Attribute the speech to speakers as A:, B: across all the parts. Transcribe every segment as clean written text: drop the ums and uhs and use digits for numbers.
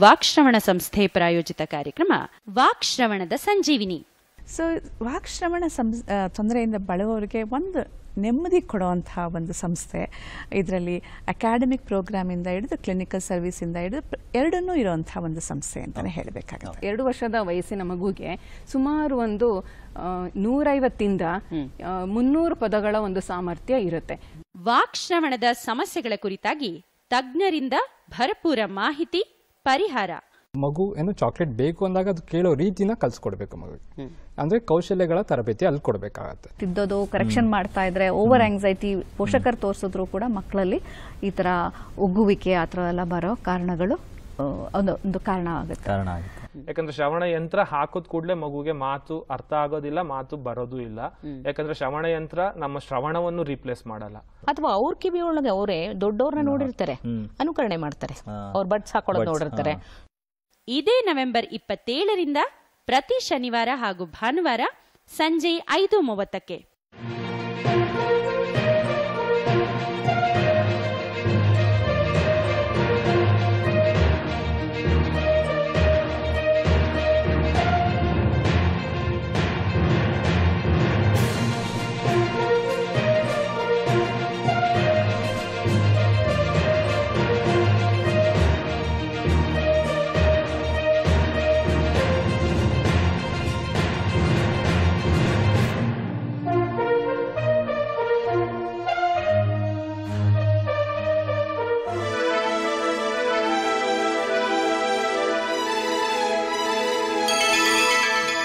A: ವಾಕ್ಶ್ರವಣ ಸಂಸ್ಥೆ ಪ್ರಾಯೋಜಿತ ಕಾರ್ಯಕ್ರಮ ವಾಕ್ಶ್ರವಣದ ಸಂಜೀವಿನಿ.
B: ಸೊ ವಾಕ್ಶ್ರವಣ ತೊಂದರೆಯಿಂದ ಬಳಲುವವರಿಗೆ ಒಂದು ನೆಮ್ಮದಿ ಕೊಡುವಂತಹ ಒಂದು ಸಂಸ್ಥೆ. ಇದರಲ್ಲಿ ಅಕಾಡೆಮಿಕ್ ಪ್ರೋಗ್ರಾಮಿಂದ ಹಿಡಿದು ಕ್ಲಿನಿಕಲ್ ಸರ್ವಿಸಿಂದ ಹಿಡಿದು ಎರಡನ್ನೂ ಇರುವಂತಹ ಒಂದು ಸಂಸ್ಥೆ ಅಂತಲೇ ಹೇಳಬೇಕಾಗುತ್ತೆ.
C: 2 ವರ್ಷದ ವಯಸ್ಸಿನ ಮಗುಗೆ ಸುಮಾರು ಒಂದು 150ರಿಂದ 300 ಪದಗಳ ಒಂದು ಸಾಮರ್ಥ್ಯ ಇರುತ್ತೆ.
A: ವಾಕ್ಶ್ರವಣದ ಸಮಸ್ಯೆಗಳ ಕುರಿತಾಗಿ ತಜ್ಞರಿಂದ ಭರಪೂರ ಮಾಹಿತಿ, ಪರಿಹಾರ.
D: ಮಗು ಏನು ಚಾಕ್ಲೇಟ್ ಬೇಕು ಅಂದಾಗ ಅದು ಕೇಳೋ ರೀತಿನ ಕಲ್ಸ್ಕೊಡ್ಬೇಕು ಮಗುಗೆ. ಅಂದ್ರೆ ಕೌಶಲ್ಯಗಳ ತರಬೇತಿ ಅಲ್ಲಿ ಕೊಡಬೇಕಾಗತ್ತೆ.
E: ತಿದ್ದೋದು, ಕರೆಕ್ಷನ್ ಮಾಡ್ತಾ ಇದ್ರೆ ಓವರ್ ಆಂಗ್ಸೈಟಿ ಪೋಷಕರು ತೋರಿಸಿದ್ರು ಕೂಡ ಮಕ್ಕಳಲ್ಲಿ ಈ ತರ ಒಗ್ಗುವಿಕೆ ಆ ಥರ ಎಲ್ಲ ಬರೋ ಕಾರಣಗಳು ಒಂದು ಕಾರಣ ಆಗುತ್ತೆ.
F: ಯಾಕಂದ್ರೆ ಶ್ರವಣ ಯಂತ್ರ ಹಾಕೋದ್ ಕೂಡಲೇ ಮಗುಗೆ ಮಾತು ಅರ್ಥ ಆಗೋದಿಲ್ಲ, ಮಾತು ಬರೋದು ಇಲ್ಲ. ಯಾಕಂದ್ರೆ ಶ್ರವಣ ಯಂತ್ರ ನಮ್ಮ ಶ್ರವಣವನ್ನು ರೀಪ್ಲೇಸ್ ಮಾಡಲ್ಲ.
G: ಅಥವಾ ಅವ್ರ ಕಿವಿ ಒಳಗೆ ಅವರೇ ದೊಡ್ಡವ್ರನ್ನ ನೋಡಿರ್ತಾರೆ, ಅನುಕರಣೆ ಮಾಡ್ತಾರೆ, ಅವ್ರ ಬಡ್ಸ್ ಹಾಕೊಳ್ಳೋದು ನೋಡಿರ್ತಾರೆ.
A: ಇದೇ ನವೆಂಬರ್ 27ರಿಂದ ಪ್ರತಿ ಶನಿವಾರ ಹಾಗೂ ಭಾನುವಾರ ಸಂಜೆ 5:30ಕ್ಕೆ.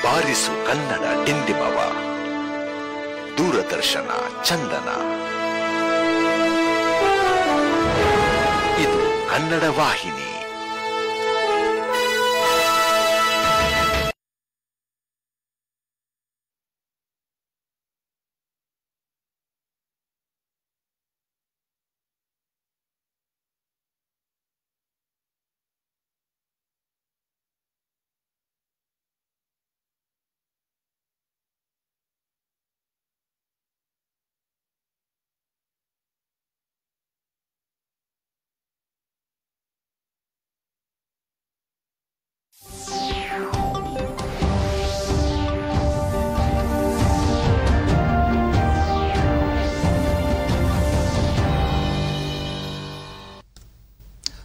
H: ಬಾರಿಸು ಕನ್ನಡ ಡಿಂಡಿಮವ, ದೂರದರ್ಶನ ಚಂದನ. ಇದು ಕನ್ನಡ ವಾಹಿನಿ.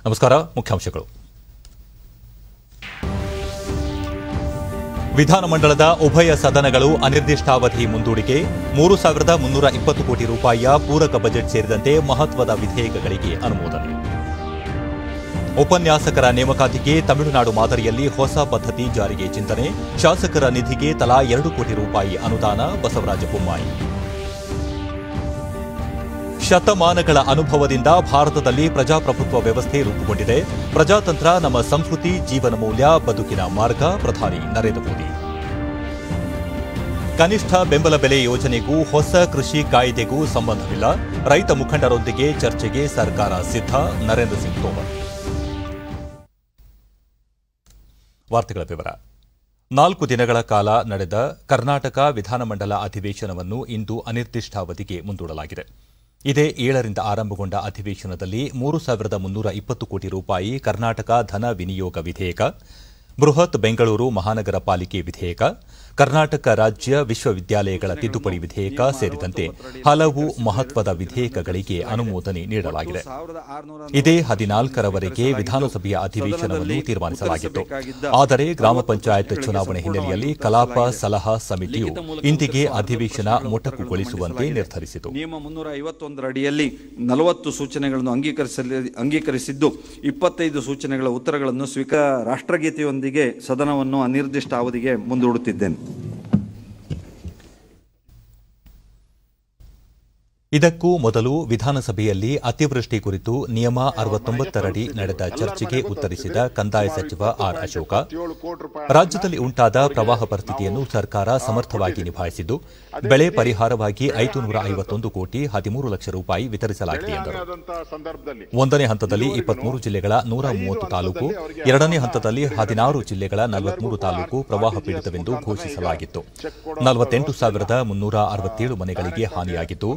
I: ನಮಸ್ಕಾರ. ಮುಖ್ಯಾಂಶಗಳು. ವಿಧಾನಮಂಡಲದ ಉಭಯ ಸದನಗಳು ಅನಿರ್ದಿಷ್ಟಾವಧಿ ಮುಂದೂಡಿಕೆ. 3,320 ಕೋಟಿ ರೂಪಾಯಿಯ ಪೂರಕ ಬಜೆಟ್ ಸೇರಿದಂತೆ ಮಹತ್ವದ ವಿಧೇಯಕಗಳಿಗೆ ಅನುಮೋದನೆ. ಉಪನ್ಯಾಸಕರ ನೇಮಕಾತಿಗೆ ತಮಿಳುನಾಡು ಮಾದರಿಯಲ್ಲಿ ಹೊಸ ಪದ್ಧತಿ ಜಾರಿಗೆ ಚಿಂತನೆ. ಶಾಸಕರ ನಿಧಿಗೆ ತಲಾ 2 ಕೋಟಿ ರೂಪಾಯಿ ಅನುದಾನ. ಬಸವರಾಜ ಬೊಮ್ಮಾಯಿ. ಶತಮಾನಗಳ ಅನುಭವದಿಂದ ಭಾರತದಲ್ಲಿ ಪ್ರಜಾಪ್ರಭುತ್ವ ವ್ಯವಸ್ಥೆ ರೂಪುಗೊಂಡಿದೆ. ಪ್ರಜಾತಂತ್ರ ನಮ್ಮ ಸಂಸ್ಕೃತಿ, ಜೀವನ ಮೌಲ್ಯ, ಬದುಕಿನ ಮಾರ್ಗ. ಪ್ರಧಾನಿ ನರೇಂದ್ರ ಮೋದಿ. ಕನಿಷ್ಠ ಬೆಂಬಲ ಬೆಲೆ ಯೋಜನೆಗೂ ಹೊಸ ಕೃಷಿ ಕಾಯ್ದೆಗೂ ಸಂಬಂಧವಿಲ್ಲ. ರೈತ ಮುಖಂಡರೊಂದಿಗೆ ಚರ್ಚೆಗೆ ಸರ್ಕಾರ ಸಿದ್ಧ. ನರೇಂದ್ರ ಸಿಂಗ್ ತೋಮರ್. ವಾರ್ತೆಗಳ ವಿವರ. 4 ದಿನಗಳ ಕಾಲ ನಡೆದ ಕರ್ನಾಟಕ ವಿಧಾನಮಂಡಲ ಅಧಿವೇಶನವನ್ನು ಇಂದು ಅನಿರ್ದಿಷ್ಟಾವಧಿಗೆ ಮುಂದೂಡಲಾಗಿದೆ. ಇದೇ 7ರಿಂದ ಆರಂಭಗೊಂಡ ಅಧಿವೇಶನದಲ್ಲಿ 3,320 ಕೋಟಿ ರೂಪಾಯಿ ಕರ್ನಾಟಕ ಧನ ವಿನಿಯೋಗ ವಿಧೇಯಕ, ಬೃಹತ್ ಬೆಂಗಳೂರು ಮಹಾನಗರ ಪಾಲಿಕೆ ವಿಧೇಯಕ, ಕರ್ನಾಟಕ ರಾಜ್ಯ ವಿಶ್ವವಿದ್ಯಾಲಯಗಳ ತಿದ್ದುಪಡಿ ವಿಧೇಯಕ ಸೇರಿದಂತೆ ಹಲವು ಮಹತ್ವದ ವಿಧೇಯಕಗಳಿಗೆ ಅನುಮೋದನೆ ನೀಡಲಾಗಿದೆ. ಇದೇ 14ರವರೆಗೆ ವಿಧಾನಸಭೆಯ ಅಧಿವೇಶನವನ್ನು ತೀರ್ಮಾನಿಸಲಾಗಿತ್ತು. ಆದರೆ ಗ್ರಾಮ ಪಂಚಾಯತ್ ಚುನಾವಣೆ ಹಿನ್ನೆಲೆಯಲ್ಲಿ ಕಲಾಪ ಸಲಹಾ ಸಮಿತಿಯು ಇಂದಿಗೆ ಅಧಿವೇಶನ ಮೊಟಕುಗೊಳಿಸುವಂತೆ ನಿರ್ಧರಿಸಿತು.
J: ನಿಯಮ 351 ಅಡಿಯಲ್ಲಿ 40 ಸೂಚನೆಗಳನ್ನು ಅಂಗೀಕರಿಸಿದ್ದು 25 ಸೂಚನೆಗಳ ಉತ್ತರಗಳನ್ನು ರಾಷ್ಟ್ರಗೀತೆಯೊಂದಿಗೆ ಸದನವನ್ನು ಅನಿರ್ದಿಷ್ಟ ಅವಧಿಗೆ ಮುಂದೂಡುತ್ತಿದ್ದೇನೆ.
I: ಇದಕ್ಕೂ ಮೊದಲು ವಿಧಾನಸಭೆಯಲ್ಲಿ ಅತಿವೃಷ್ಟಿ ಕುರಿತು ನಿಯಮ 69ರಡಿ ನಡೆದ ಚರ್ಚೆಗೆ ಉತ್ತರಿಸಿದ ಕಂದಾಯ ಸಚಿವ ಆರ್ ಅಶೋಕ, ರಾಜ್ಯದಲ್ಲಿ ಉಂಟಾದ ಪ್ರವಾಹ ಪರಿಸ್ಥಿತಿಯನ್ನು ಸರ್ಕಾರ ಸಮರ್ಥವಾಗಿ ನಿಭಾಯಿಸಿದ್ದು, ಬೆಳೆ ಪರಿಹಾರವಾಗಿ 551 ಕೋಟಿ 13 ಲಕ್ಷ ರೂಪಾಯಿ ವಿತರಿಸಲಾಗಿದೆ ಎಂದರು. 1ನೇ ಹಂತದಲ್ಲಿ 23 ಜಿಲ್ಲೆಗಳ 130 ತಾಲೂಕು, 2ನೇ ಹಂತದಲ್ಲಿ 16 ಜಿಲ್ಲೆಗಳ 43 ತಾಲೂಕು ಪ್ರವಾಹ ಪೀಡಿತವೆಂದು ಘೋಷಿಸಲಾಗಿತ್ತು. 48,367 ಮನೆಗಳಿಗೆ ಹಾನಿಯಾಗಿದ್ದು,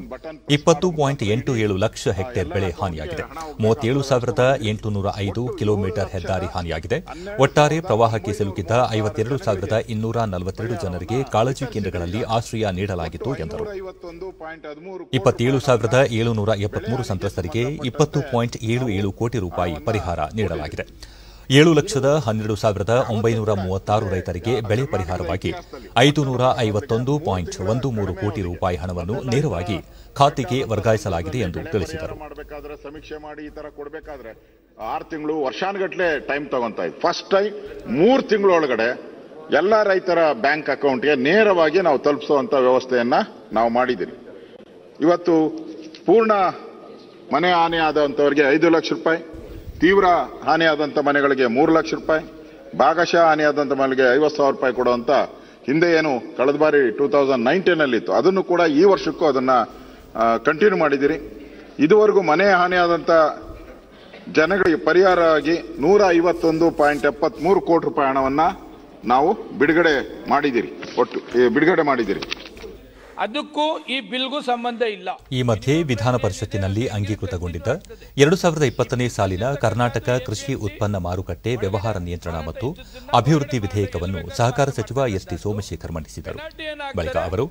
I: 20.87 ಲಕ್ಷ ಹೆಕ್ಟೇರ್ ಬೆಳೆ ಹಾನಿಯಾಗಿದೆ. 37,805 ಕಿಲೋಮೀಟರ್ ಹೆದ್ದಾರಿ ಹಾನಿಯಾಗಿದೆ. ಒಟ್ಟಾರೆ ಪ್ರವಾಹಕ್ಕೆ ಸಿಲುಕಿದ್ದ 52,242 ಜನರಿಗೆ ಕಾಳಜಿ ಕೇಂದ್ರಗಳಲ್ಲಿ ಆಶ್ರಯ ನೀಡಲಾಗಿತ್ತು ಎಂದರು. 27,773 ಸಂತ್ರಸ್ತರಿಗೆ 20.77 ಕೋಟಿ ರೂಪಾಯಿ ಪರಿಹಾರ ನೀಡಲಾಗಿದೆ. 7,12,936 ರೈತರಿಗೆ ಬೆಳೆ ಪರಿಹಾರವಾಗಿ 551.13 ಕೋಟಿ ರೂಪಾಯಿ ಹಣವನ್ನು ನೇರವಾಗಿ ಖಾತೆಗೆ ವರ್ಗಾಯಿಸಲಾಗಿದೆ ಎಂದು ತಿಳಿಸಿದರು.
K: ಸಮೀಕ್ಷೆ ಮಾಡಿ ಈ ತರ ಕೊಡಬೇಕಾದ್ರೆ 6 ತಿಂಗಳು ವರ್ಷಾನುಗಟ್ಟಲೆ ಟೈಮ್ ತಗೊಂತಾ ಇತ್ತು. ಫಸ್ಟ್ ಟೈಮ್ 3 ತಿಂಗಳೊಳಗಡೆ ಎಲ್ಲ ರೈತರ ಬ್ಯಾಂಕ್ ಅಕೌಂಟ್ಗೆ ನೇರವಾಗಿ ನಾವು ತಲುಪಿಸುವಂತ ವ್ಯವಸ್ಥೆಯನ್ನ ನಾವು ಮಾಡಿದ್ದೀರಿ. ಇವತ್ತು ಪೂರ್ಣ ಮನೆ ಹಾನಿ ಆದಂತವರಿಗೆ 5 ಲಕ್ಷ ರೂಪಾಯಿ, ತೀವ್ರ ಹಾನಿಯಾದಂಥ ಮನೆಗಳಿಗೆ 3 ಲಕ್ಷ ರೂಪಾಯಿ, ಭಾಗಶಃ ಹಾನಿಯಾದಂಥ ಮನೆಗೆ 50,000 ರೂಪಾಯಿ ಕೊಡುವಂತ ಹಿಂದೆ ಏನು ಕಳೆದ ಬಾರಿ 2019 ಇತ್ತು ಅದನ್ನು ಕೂಡ ಈ ವರ್ಷಕ್ಕೂ ಅದನ್ನ ಕಂಟಿನ್ಯೂ ಮಾಡಿದಿರಿ. ಇದುವರೆಗೂ ಮನೆ ಹಾನಿಯಾದಂಥ ಜನಗಳಿಗೆ ಪರಿಹಾರವಾಗಿ 151.73 ಕೋಟಿ ರೂಪಾಯಿ ಹಣವನ್ನ ನಾವು ಬಿಡುಗಡೆ ಮಾಡಿದಿರಿ.
L: ಅದಕ್ಕೂ ಈ ಬಿಲ್ಗೂ ಸಂಬಂಧ ಇಲ್ಲ.
I: ಈ ಮಧ್ಯೆ ವಿಧಾನ ಪರಿಷತ್ತಿನಲ್ಲಿ ಅಂಗೀಕೃತಗೊಂಡಿದ್ದ 2020ನೇ ಸಾಲಿನ ಕರ್ನಾಟಕ ಕೃಷಿ ಉತ್ಪನ್ನ ಮಾರುಕಟ್ಟೆ ವ್ಯವಹಾರ ನಿಯಂತ್ರಣ ಮತ್ತು ಅಭಿವೃದ್ಧಿ ವಿಧೇಯಕವನ್ನು ಸಹಕಾರ ಸಚಿವ ಎಸ್ಟಿ ಸೋಮಶೇಖರ್ ಮಂಡಿಸಿದರು. ಬಳಿಕ ಅವರು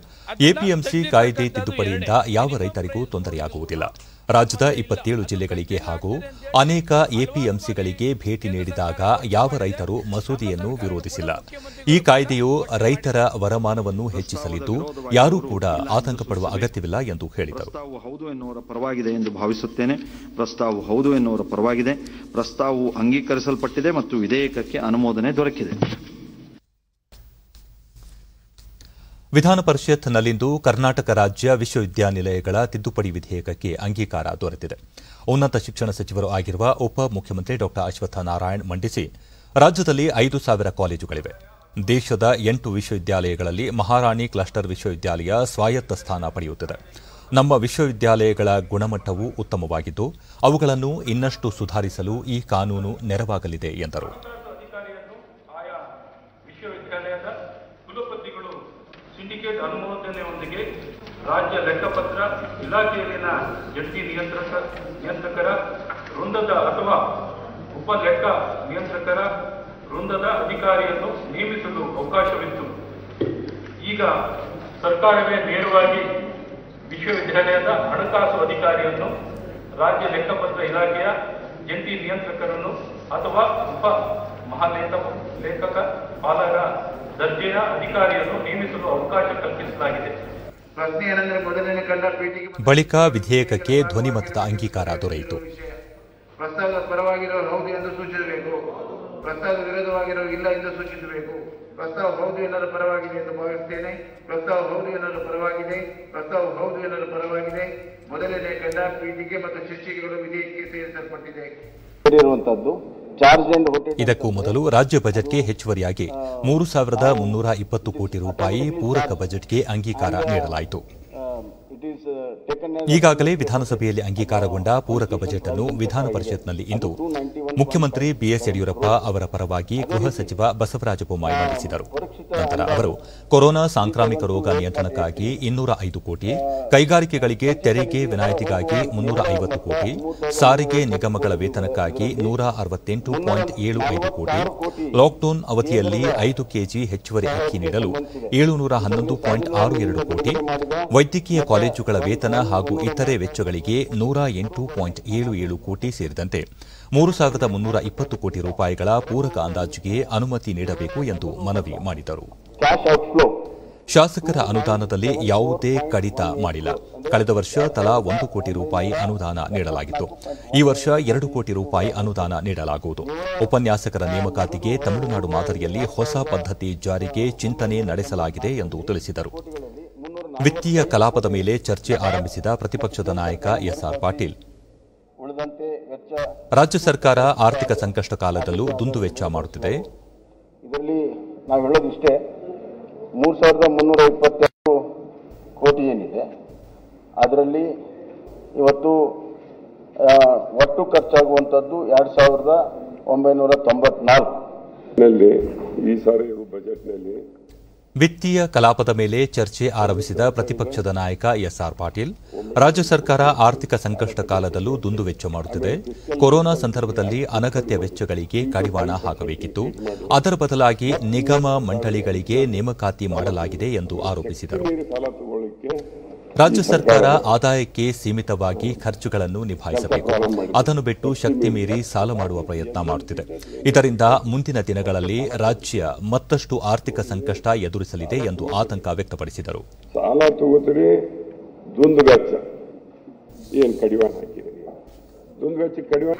I: ಎಪಿಎಂಸಿ ಕಾಯ್ದೆ ತಿದ್ದುಪಡಿಯಿಂದ ಯಾವ ರೈತರಿಗೂ ತೊಂದರೆಯಾಗುವುದಿಲ್ಲ. ರಾಜ್ಯದ 27 ಜಿಲ್ಲೆಗಳಿಗೆ ಹಾಗೂ ಅನೇಕ ಎಪಿಎಂಸಿಗಳಿಗೆ ಭೇಟಿ ನೀಡಿದಾಗ ಯಾವ ರೈತರು ಮಸೂದೆಯನ್ನು ವಿರೋಧಿಸಿಲ್ಲ. ಈ ಕಾಯ್ದೆಯು ರೈತರ ವರಮಾನವನ್ನು ಹೆಚ್ಚಿಸಲಿದ್ದು ಯಾರೂ ಕೂಡ ಆತಂಕ ಪಡುವ ಅಗತ್ಯವಿಲ್ಲ ಎಂದು ಹೇಳಿದರು.
J: ಹೌದು ಎನ್ನುವರ ಪರವಾಗಿದೆ ಎಂದು ಭಾವಿಸುತ್ತೇನೆ. ಪ್ರಸ್ತಾವವು ಹೌದು ಎನ್ನುವರ ಪರವಾಗಿದೆ. ಪ್ರಸ್ತಾವವು ಅಂಗೀಕರಿಸಲ್ಪಟ್ಟಿದೆ ಮತ್ತು ವಿಧೇಯಕಕ್ಕೆ ಅನುಮೋದನೆ ದೊರಕಿದೆ.
I: ವಿಧಾನ ಪರಿಷತ್ನಲ್ಲಿಂದು ಕರ್ನಾಟಕ ರಾಜ್ಯ ವಿಶ್ವವಿದ್ಯಾನಿಲಯಗಳ ತಿದ್ದುಪಡಿ ವಿಧೇಯಕಕ್ಕೆ ಅಂಗೀಕಾರ ದೊರೆತಿದೆ. ಉನ್ನತ ಶಿಕ್ಷಣ ಸಚಿವರು ಆಗಿರುವ ಉಪ ಮುಖ್ಯಮಂತ್ರಿ ಡಾ ಅಶ್ವತ್ಥ ನಾರಾಯಣ್ ಮಂಡಿಸಿ, ರಾಜ್ಯದಲ್ಲಿ 5,000 ಕಾಲೇಜುಗಳಿವೆ. ದೇಶದ 8 ವಿಶ್ವವಿದ್ಯಾಲಯಗಳಲ್ಲಿ ಮಹಾರಾಣಿ ಕ್ಲಸ್ಟರ್ ವಿಶ್ವವಿದ್ಯಾಲಯ ಸ್ವಾಯತ್ತ ಸ್ಥಾನ ಪಡೆಯುತ್ತಿದೆ. ನಮ್ಮ ವಿಶ್ವವಿದ್ಯಾಲಯಗಳ ಗುಣಮಟ್ಟವೂ ಉತ್ತಮವಾಗಿದ್ದು ಅವುಗಳನ್ನು ಇನ್ನಷ್ಟು ಸುಧಾರಿಸಲು ಈ ಕಾನೂನು ನೆರವಾಗಲಿದೆ ಎಂದರು.
M: ಅನುಮೋದನೆಯೊಂದಿಗೆ ರಾಜ್ಯ ಲೆಕ್ಕಪತ್ರ ಇಲಾಖೆಯಲ್ಲಿನ ಜಂಟಿ ನಿಯಂತ್ರಕರ ವೃಂದದ ಅಥವಾ ಉಪ ಲೆಕ್ಕ ನಿಯಂತ್ರಕರ ವೃಂದದ ಅಧಿಕಾರಿಯನ್ನು ನೇಮಿಸಲು ಅವಕಾಶವಿತ್ತು. ಈಗ ಸರ್ಕಾರವೇ ನೇರವಾಗಿ ವಿಶ್ವವಿದ್ಯಾಲಯದ ಹಣಕಾಸು ಅಧಿಕಾರಿಯನ್ನು ರಾಜ್ಯ ಲೆಕ್ಕಪತ್ರ ಇಲಾಖೆಯ ಜಂಟಿ ನಿಯಂತ್ರಕರನ್ನು ಅಥವಾ ಉಪ ಮಹಾಲೇಖಕ ಪಾಲಕ ದರ್ಜೆಯ ಅಧಿಕಾರಿಯನ್ನು ನೇಮಿಸಲು ಅವಕಾಶ ಕಲ್ಪಿಸಲಾಗಿದೆ.
I: ಬಳಿಕ ವಿಧೇಯಕಕ್ಕೆ ಧ್ವನಿಮತದ ಅಂಗೀಕಾರ ದೊರೆಯಿತು.
L: ಪ್ರಸ್ತಾವದ ಪರವಾಗಿರುವ ಹೌದು ಎಂದು ಸೂಚಿಸಬೇಕು, ಪ್ರಸ್ತಾವದ ವಿರೋಧವಾಗಿರುವ ಇಲ್ಲ ಎಂದು ಸೂಚಿಸಬೇಕು. ಪ್ರಸ್ತಾವ ಹೌದು ಎನ್ನಲು ಪರವಾಗಿದೆ ಎಂದು ಭಾವಿಸುತ್ತೇನೆ. ಪ್ರಸ್ತಾವ ಹೌದು ಎನ್ನಲು ಪರವಾಗಿದೆ. ಪ್ರಸ್ತಾವ ಹೌದು ಎನ್ನಲು ಪರವಾಗಿದೆ. ಮೊದಲನೇ ಖಂಡ ಪೀಠಿಕೆ ಮತ್ತು ಶೀರ್ಷಿಕೆಗಳು ವಿಧೇಯಕಕ್ಕೆ ಸೇರಿಸಲ್ಪಟ್ಟಿದೆ.
I: ಇದಕ್ಕೂ ಮೊದಲು ರಾಜ್ಯ ಬಜೆಟ್ಗೆ ಹೆಚ್ಚುವರಿಯಾಗಿ 3,320 ಕೋಟಿ ರೂಪಾಯಿ ಪೂರಕ ಬಜೆಟ್ಗೆ ಅಂಗೀಕಾರ ನೀಡಲಾಯಿತು. ಈಗಾಗಲೇ ವಿಧಾನಸಭೆಯಲ್ಲಿ ಅಂಗೀಕಾರಗೊಂಡ ಪೂರಕ ಬಜೆಟ್ ಅನ್ನು ವಿಧಾನ ಪರಿಷತ್ನಲ್ಲಿ ಇಂದು ಮುಖ್ಯಮಂತ್ರಿ ಬಿಎಸ್ ಯಡಿಯೂರಪ್ಪ ಅವರ ಪರವಾಗಿ ಗೃಹ ಸಚಿವ ಬಸವರಾಜ ಬೊಮ್ಮಾಯಿ ಮಂಡಿಸಿದರು. ನಂತರ ಅವರು ಕೊರೋನಾ ಸಾಂಕ್ರಾಮಿಕ ರೋಗ ನಿಯಂತ್ರಣಕ್ಕಾಗಿ 205 ಕೋಟಿ, ಕೈಗಾರಿಕೆಗಳಿಗೆ ತೆರಿಗೆ ವಿನಾಯಿತಿಗಾಗಿ 350 ಕೋಟಿ, ಸಾರಿಗೆ ನಿಗಮಗಳ ವೇತನಕ್ಕಾಗಿ 168.75 ಕೋಟಿ, ಲಾಕ್ಡೌನ್ ಅವಧಿಯಲ್ಲಿ 5 ಕೆಜಿ ಹೆಚ್ಚುವರಿ ಅಕ್ಕಿ ನೀಡಲು 711.62 ಕೋಟಿ, ವೈದ್ಯಕೀಯ ಕಾಲೇಜುಗಳ ವೇತನ ಹಾಗೂ ಇತರೆ ವೆಚ್ಚಗಳಿಗೆ 108.77 ಕೋಟಿ ಸೇರಿದಂತೆ 3,320 ಕೋಟಿ ರೂಪಾಯಿಗಳ ಪೂರಕ ಅಂದಾಜಿಗೆ ಅನುಮತಿ ನೀಡಬೇಕು ಎಂದು ಮನವಿ ಮಾಡಿದರು. ಶಾಸಕರ ಅನುದಾನದಲ್ಲಿ ಯಾವುದೇ ಕಡಿತ ಮಾಡಿಲ್ಲ. ಕಳೆದ ವರ್ಷ ತಲಾ 1 ಕೋಟಿ ರೂಪಾಯಿ ಅನುದಾನ ನೀಡಲಾಗಿತ್ತು. ಈ ವರ್ಷ 2 ಕೋಟಿ ರೂಪಾಯಿ ಅನುದಾನ ನೀಡಲಾಗುವುದು. ಉಪನ್ಯಾಸಕರ ನೇಮಕಾತಿಗೆ ತಮಿಳುನಾಡು ಮಾದರಿಯಲ್ಲಿ ಹೊಸ ಪದ್ಧತಿ ಜಾರಿಗೆ ಚಿಂತನೆ ನಡೆಸಲಾಗಿದೆ ಎಂದು ತಿಳಿಸಿದರು. ವಿತ್ತೀಯ ಕಲಾಪದ ಮೇಲೆ ಚರ್ಚೆ ಆರಂಭಿಸಿದ ಪ್ರತಿಪಕ್ಷದ ನಾಯಕ ಎಸ್ಆರ್ ಪಾಟೀಲ್, ರಾಜ್ಯ ಸರ್ಕಾರ ಆರ್ಥಿಕ ಸಂಕಷ್ಟ ಕಾಲದಲ್ಲೂ ದುಂದುವೆಚ್ಚ ಮಾಡುತ್ತಿದೆ.
N: ಇದರಲ್ಲಿ ನಾವು ಹೇಳೋದಿಷ್ಟೇ, 3,322 ಕೋಟಿ ಏನಿದೆ ಅದರಲ್ಲಿ ಇವತ್ತು ಒಟ್ಟು ಖರ್ಚಾಗುವಂಥದ್ದು 2,994
O: ನಲ್ಲಿ ಈ ಸಾರಿ ಬಜೆಟ್ನಲ್ಲಿ
I: ವಿತ್ತೀಯ ಕಲಾಪದ ಮೇಲೆ ಚರ್ಚೆ ಆರಂಭಿಸಿದ ಪ್ರತಿಪಕ್ಷದ ನಾಯಕ ಎಸ್ಆರ್ ಪಾಟೀಲ್, ರಾಜ್ಯ ಸರ್ಕಾರ ಆರ್ಥಿಕ ಸಂಕಷ್ಟ ಕಾಲದಲ್ಲೂ ದುಂದುವೆಚ್ಚ ಮಾಡುತ್ತಿದೆ. ಕೊರೋನಾ ಸಂದರ್ಭದಲ್ಲಿ ಅನಗತ್ಯ ವೆಚ್ಚಗಳಿಗೆ ಕಡಿವಾಣ ಹಾಕಬೇಕಿತ್ತು. ಅದರ ಬದಲಾಗಿ ನಿಗಮ ಮಂಡಳಿಗಳಿಗೆ ನೇಮಕಾತಿ ಮಾಡಲಾಗಿದೆ ಎಂದು ಆರೋಪಿಸಿದರು. ರಾಜ್ಯ ಸರ್ಕಾರ ಆದಾಯಕ್ಕೆ ಸೀಮಿತವಾಗಿ ಖರ್ಚುಗಳನ್ನು ನಿಭಾಯಿಸಬೇಕು. ಅದನ್ನು ಬಿಟ್ಟು ಶಕ್ತಿ ಮೀರಿ ಸಾಲ ಮಾಡುವ ಪ್ರಯತ್ನ ಮಾಡುತ್ತಿದೆ. ಇದರಿಂದ ಮುಂದಿನ ದಿನಗಳಲ್ಲಿ ರಾಜ್ಯ ಮತ್ತಷ್ಟು ಆರ್ಥಿಕ ಸಂಕಷ್ಟ ಎದುರಿಸಲಿದೆ ಎಂದು ಆತಂಕ ವ್ಯಕ್ತಪಡಿಸಿದರು.
O: ಸಾಲ ತಗೋತೀರಿ, ದುಂದು ವೆಚ್ಚ ಏನು ಕಡಿವಾಣ ಹಾಕಿರಿ, ದುಂದು ವೆಚ್ಚ ಕಡಿವಾಣ.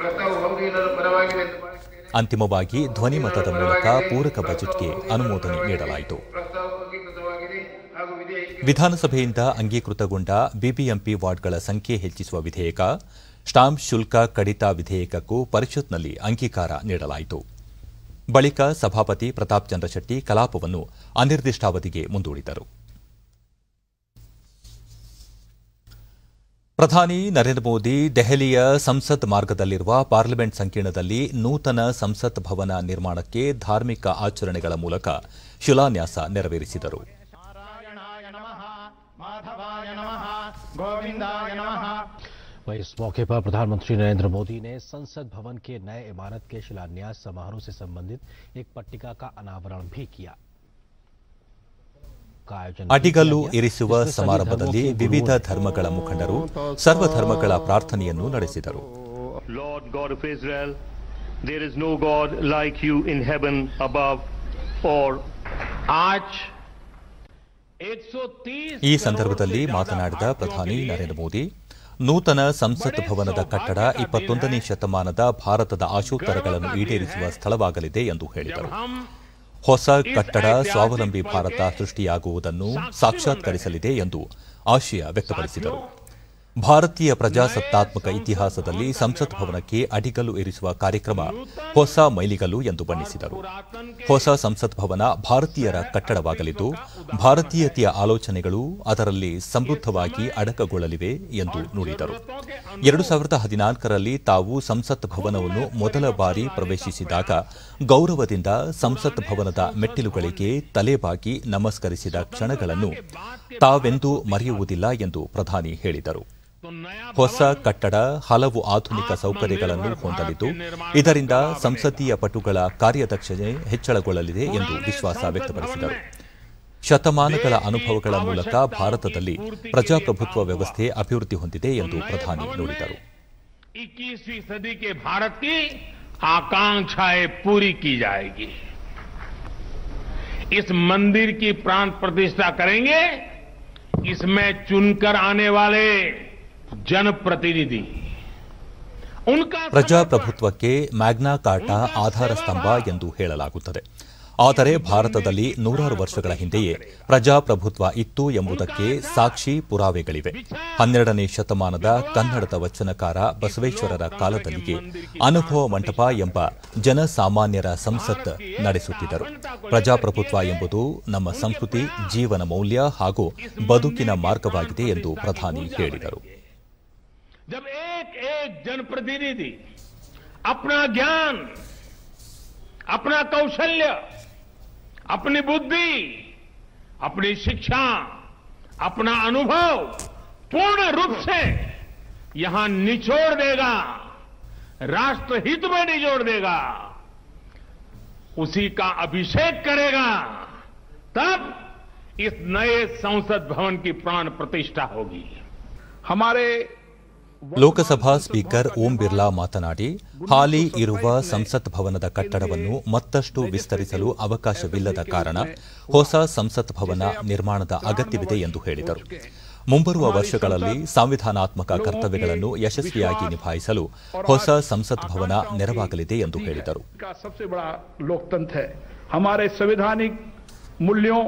I: ಅಂತಿಮವಾಗಿ ಧ್ವನಿಮತದ ಮೂಲಕ ಪೂರಕ ಬಜೆಟ್ಗೆ ಅನುಮೋದನೆ ನೀಡಲಾಯಿತು. ವಿಧಾನಸಭೆಯಿಂದ ಅಂಗೀಕೃತಗೊಂಡ ಬಿಬಿಎಂಪಿ ವಾರ್ಡ್ಗಳ ಸಂಖ್ಯೆ ಹೆಚ್ಚಿಸುವ ವಿಧೇಯಕ, ಸ್ಟಾಂಪ್ ಶುಲ್ಕ ಕಡಿತ ವಿಧೇಯಕಕ್ಕೂ ಪರಿಷತ್ನಲ್ಲಿ ಅಂಗೀಕಾರ ನೀಡಲಾಯಿತು. ಬಳಿಕ ಸಭಾಪತಿ ಪ್ರತಾಪ್ ಚಂದ್ರ ಶೆಟ್ಟಿ ಕಲಾಪವನ್ನು ಅನಿರ್ದಿಷ್ಟಾವಧಿಗೆ ಮುಂದೂಡಿದರು. ಪ್ರಧಾನಿ ನರೇಂದ್ರ ಮೋದಿ ದೆಹಲಿಯ ಸಂಸತ್ ಮಾರ್ಗದಲ್ಲಿರುವ ಪಾರ್ಲಿಮೆಂಟ್ ಸಂಕೀರ್ಣದಲ್ಲಿ ನೂತನ ಸಂಸತ್ ಭವನ ನಿರ್ಮಾಣಕ್ಕೆ ಧಾರ್ಮಿಕ ಆಚರಣೆಗಳ ಮೂಲಕ ಶಿಲಾನ್ಯಾಸ ನೆರವೇರಿಸಿದರು.
P: वहीं इस मौके पर प्रधानमंत्री नरेंद्र मोदी ने संसद भवन के नए इमारत के शिलान्यास समारोह से संबंधित एक पट्टिका का अनावरण भी किया.
I: ಅಡಿಗಲ್ಲು ಇರಿಸುವ ಸಮಾರಂಭದಲ್ಲಿ ವಿವಿಧ ಧರ್ಮಗಳ ಮುಖಂಡರು ಸರ್ವಧರ್ಮಗಳ ಪ್ರಾರ್ಥನೆಯನ್ನು ನಡೆಸಿದರು.
Q: Lord God of Israel, there is no God like you in heaven above or
I: ಈ ಸಂದರ್ಭದಲ್ಲಿ ಮಾತನಾಡಿದ ಪ್ರಧಾನಿ ನರೇಂದ್ರ ಮೋದಿ, ನೂತನ ಸಂಸತ್ ಭವನದ ಕಟ್ಟಡ 21ನೇ ಶತಮಾನದ ಭಾರತದ ಆಶೋತ್ತರಗಳನ್ನು ಈಡೇರಿಸುವ ಸ್ಥಳವಾಗಲಿದೆ ಎಂದು ಹೇಳಿದರು. ಹೊಸ ಕಟ್ಟಡ ಸ್ವಾವಲಂಬಿ ಭಾರತ ಸೃಷ್ಟಿಯಾಗುವುದನ್ನು ಸಾಕ್ಷಾತ್ಕರಿಸಲಿದೆ ಎಂದು ಆಶಯ ವ್ಯಕ್ತಪಡಿಸಿದರು. ಭಾರತೀಯ ಪ್ರಜಾಸತ್ತಾತ್ಮಕ ಇತಿಹಾಸದಲ್ಲಿ ಸಂಸತ್ ಭವನಕ್ಕೆ ಅಡಿಗಲ್ಲು ಇರಿಸುವ ಕಾರ್ಯಕ್ರಮ ಹೊಸ ಮೈಲಿಗಲ್ಲು ಎಂದು ಬಣ್ಣಿಸಿದರು. ಹೊಸ ಸಂಸತ್ ಭವನ ಭಾರತೀಯರ ಕಟ್ಟಡವಾಗಲಿದ್ದು, ಭಾರತೀಯತೆಯ ಆಲೋಚನೆಗಳು ಅದರಲ್ಲಿ ಸಮೃದ್ಧವಾಗಿ ಅಡಕಗೊಳ್ಳಲಿವೆ ಎಂದು ನುಡಿದರು. 2014ರಲ್ಲಿ ತಾವು ಸಂಸತ್ ಭವನವನ್ನು ಮೊದಲ ಬಾರಿ ಪ್ರವೇಶಿಸಿದಾಗ ಗೌರವದಿಂದ ಸಂಸತ್ ಭವನದ ಮೆಟ್ಟಿಲುಗಳಿಗೆ ತಲೆಬಾಗಿ ನಮಸ್ಕರಿಸಿದ ಕ್ಷಣಗಳನ್ನು ತಾವೆಂದೂ ಮರೆಯುವುದಿಲ್ಲ ಎಂದು ಪ್ರಧಾನಿ ಹೇಳಿದರು. ಹೊಸ ಕಟ್ಟಡ ಹಲವು ಆಧುನಿಕ ಸೌಕರ್ಯಗಳನ್ನು ಹೊಂದಲಿದ್ದು, ಇದರಿಂದ ಸಂಸದೀಯ ಪಟುಗಳ ಕಾರ್ಯದಕ್ಷತೆ ಹೆಚ್ಚಳಗೊಳ್ಳಲಿದೆ ಎಂದು ವಿಶ್ವಾಸ ವ್ಯಕ್ತಪಡಿಸಿದರು. ಶತಮಾನಗಳ ಅನುಭವಗಳ ಮೂಲಕ ಭಾರತದಲ್ಲಿ ಪ್ರಜಾಪ್ರಭುತ್ವ ವ್ಯವಸ್ಥೆ ಅಭಿವೃದ್ಧಿ ಹೊಂದಿದೆ ಎಂದು ಪ್ರಧಾನಿ ನುಡಿದರು.
L: 21वीं सदी के भारत की आकांक्षाएं पूरी की जाएगी. इस मंदिर की प्राण प्रतिष्ठा करेंगे. इसमें चुनकर आने वाले ಜನಪ್ರತಿನಿಧಿ
I: ಪ್ರಜಾಪ್ರಭುತ್ವಕ್ಕೆ ಮ್ಯಾಗ್ನಾ ಕಾರ್ಟಾ ಆಧಾರ ಸ್ತಂಭ ಎಂದು ಹೇಳಲಾಗುತ್ತದೆ. ಆದರೆ ಭಾರತದಲ್ಲಿ 100 ವರ್ಷಗಳ ಹಿಂದೆಯೇ ಪ್ರಜಾಪ್ರಭುತ್ವ ಇತ್ತು ಎಂಬುದಕ್ಕೆ ಸಾಕ್ಷಿ ಪುರಾವೆಗಳಿವೆ. 12ನೇ ಶತಮಾನದ ಕನ್ನಡದ ವಚನಕಾರ ಬಸವೇಶ್ವರರ ಕಾಲದಲ್ಲಿಯೇ ಅನುಭವ ಮಂಟಪ ಎಂಬ ಜನಸಾಮಾನ್ಯರ ಸಂಸತ್ ನಡೆಸುತ್ತಿದ್ದರು. ಪ್ರಜಾಪ್ರಭುತ್ವ ಎಂಬುದು ನಮ್ಮ ಸಂಸ್ಕೃತಿ, ಜೀವನ ಮೌಲ್ಯ ಹಾಗೂ ಬದುಕಿನ ಮಾರ್ಗವಾಗಿದೆ ಎಂದು ಪ್ರಧಾನಿ ಹೇಳಿದರು.
L: जब एक एक जनप्रतिनिधि अपना ज्ञान, अपना कौशल्य, अपनी बुद्धि, अपनी शिक्षा, अपना अनुभव पूर्ण रूप से यहां निचोड़ देगा, राष्ट्रहित में निचोड़ देगा, उसी का अभिषेक करेगा, तब इस नए संसद भवन की प्राण प्रतिष्ठा होगी. हमारे
I: ಲೋಕಸಭಾ ಸ್ಪೀಕರ್ ಓಂ ಬಿರ್ಲಾ ಮಾತನಾಡಿ, ಹಾಲಿ ಇರುವ ಸಂಸತ್ ಭವನದ ಕಟ್ಟಡವನ್ನು ಮತ್ತಷ್ಟು ವಿಸ್ತರಿಸಲು ಅವಕಾಶವಿಲ್ಲದ ಕಾರಣ ಹೊಸ ಸಂಸತ್ ಭವನ ನಿರ್ಮಾಣದ ಅಗತ್ಯವಿದೆ ಎಂದು ಹೇಳಿದರು. ಮುಂಬರುವ ವರ್ಷಗಳಲ್ಲಿ ಸಂವಿಧಾನಾತ್ಮಕ ಕರ್ತವ್ಯಗಳನ್ನು ಯಶಸ್ವಿಯಾಗಿ ನಿಭಾಯಿಸಲು ಹೊಸ ಸಂಸತ್ ಭವನ ನೆರವಾಗಲಿದೆ ಎಂದು ಹೇಳಿದರು.
R: हमारे संवैधानिक मूल्यों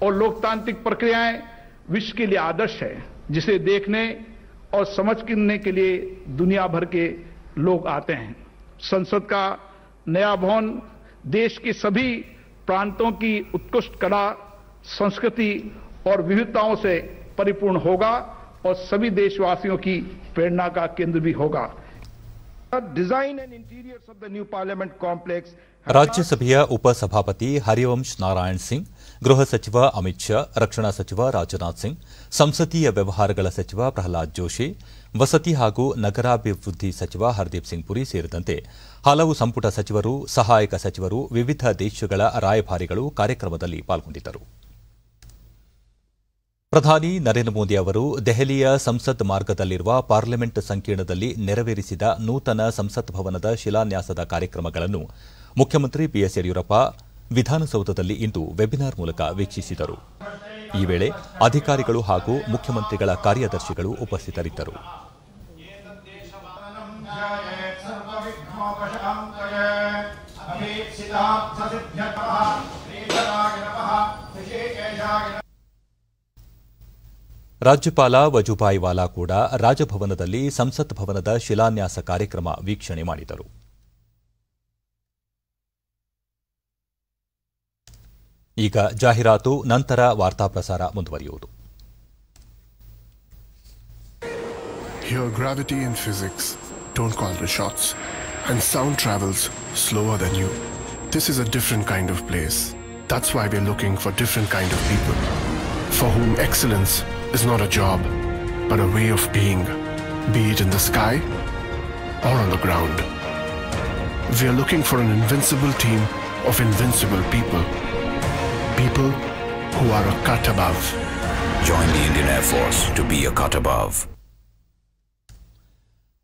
R: और लोकतांत्रिक प्रक्रियाएं विश्व के लिए आदर्श है, जिसे देखने और समझने के लिए दुनिया भर के लोग आते हैं. संसद का नया भवन देश के सभी प्रांतों की उत्कृष्ट कला, संस्कृति और विविधताओं से परिपूर्ण होगा और सभी देशवासियों की प्रेरणा का केंद्र भी होगा. Design and interiors of the new Parliament complex.
I: ರಾಜ್ಯಸಭೆಯ ಉಪಸಭಾಪತಿ ಹರಿವಂಶ್ ನಾರಾಯಣ್ ಸಿಂಗ್, ಗೃಹ ಸಚಿವ ಅಮಿತ್ ಶಾ, ರಕ್ಷಣಾ ಸಚಿವ ರಾಜನಾಥ್ ಸಿಂಗ್, ಸಂಸದೀಯ ವ್ಯವಹಾರಗಳ ಸಚಿವ ಪ್ರಹ್ಲಾದ್ ಜೋಶಿ, ವಸತಿ ಹಾಗೂ ನಗರಾಭಿವೃದ್ಧಿ ಸಚಿವ ಹರ್ದೀಪ್ ಸಿಂಗ್ ಪುರಿ ಸೇರಿದಂತೆ ಹಲವು ಸಂಪುಟ ಸಚಿವರು, ಸಹಾಯಕ ಸಚಿವರು, ವಿವಿಧ ದೇಶಗಳ ರಾಯಭಾರಿಗಳು ಕಾರ್ಯಕ್ರಮದಲ್ಲಿ ಪಾಲ್ಗೊಂಡಿದ್ದರು. ಪ್ರಧಾನಿ ನರೇಂದ್ರ ಮೋದಿ ಅವರು ದೆಹಲಿಯ ಸಂಸತ್ ಮಾರ್ಗದಲ್ಲಿರುವ ಪಾರ್ಲಿಮೆಂಟ್ ಸಂಕೀರ್ಣದಲ್ಲಿ ನೆರವೇರಿಸಿದ ನೂತನ ಸಂಸತ್ ಭವನದ ಶಿಲಾನ್ಯಾಸದ ಕಾರ್ಯಕ್ರಮಗಳನ್ನು ಮುಖ್ಯಮಂತ್ರಿ ಬಿಎಸ್ ಯಡಿಯೂರಪ್ಪ ವಿಧಾನಸೌಧದಲ್ಲಿ ಇಂದು ವೆಬಿನಾರ್ ಮೂಲಕ ವೀಕ್ಷಿಸಿದರು. ಈ ವೇಳೆ ಅಧಿಕಾರಿಗಳು ಹಾಗೂ ಮುಖ್ಯಮಂತ್ರಿಗಳ ಕಾರ್ಯದರ್ಶಿಗಳು ಉಪಸ್ಥಿತರಿದ್ದರು. ರಾಜ್ಯಪಾಲ ವಜುಭಾಯಿ ವಾಲಾ ಕೂಡ ರಾಜಭವನದಲ್ಲಿ ಸಂಸತ್ ಭವನದ ಶಿಲಾನ್ಯಾಸ ಕಾರ್ಯಕ್ರಮ ವೀಕ್ಷಣೆ ಮಾಡಿದರು. ಈಗ ಜಾಹೀರಾತು, ನಂತರ ವಾರ್ತಾ ಪ್ರಸಾರ ಮುಂದುವರಿಯುವುದು.
S: Here gravity and physics don't call the shots, and sound travels slower than you. This is a different kind of place. That's why we're looking for different kind of people, for whom excellence is not a job, but a way of being, be it in the sky or on the ground. We are looking for an invincible team of invincible people. People who are a cut above.
T: Join the Indian Air Force to be a cut above.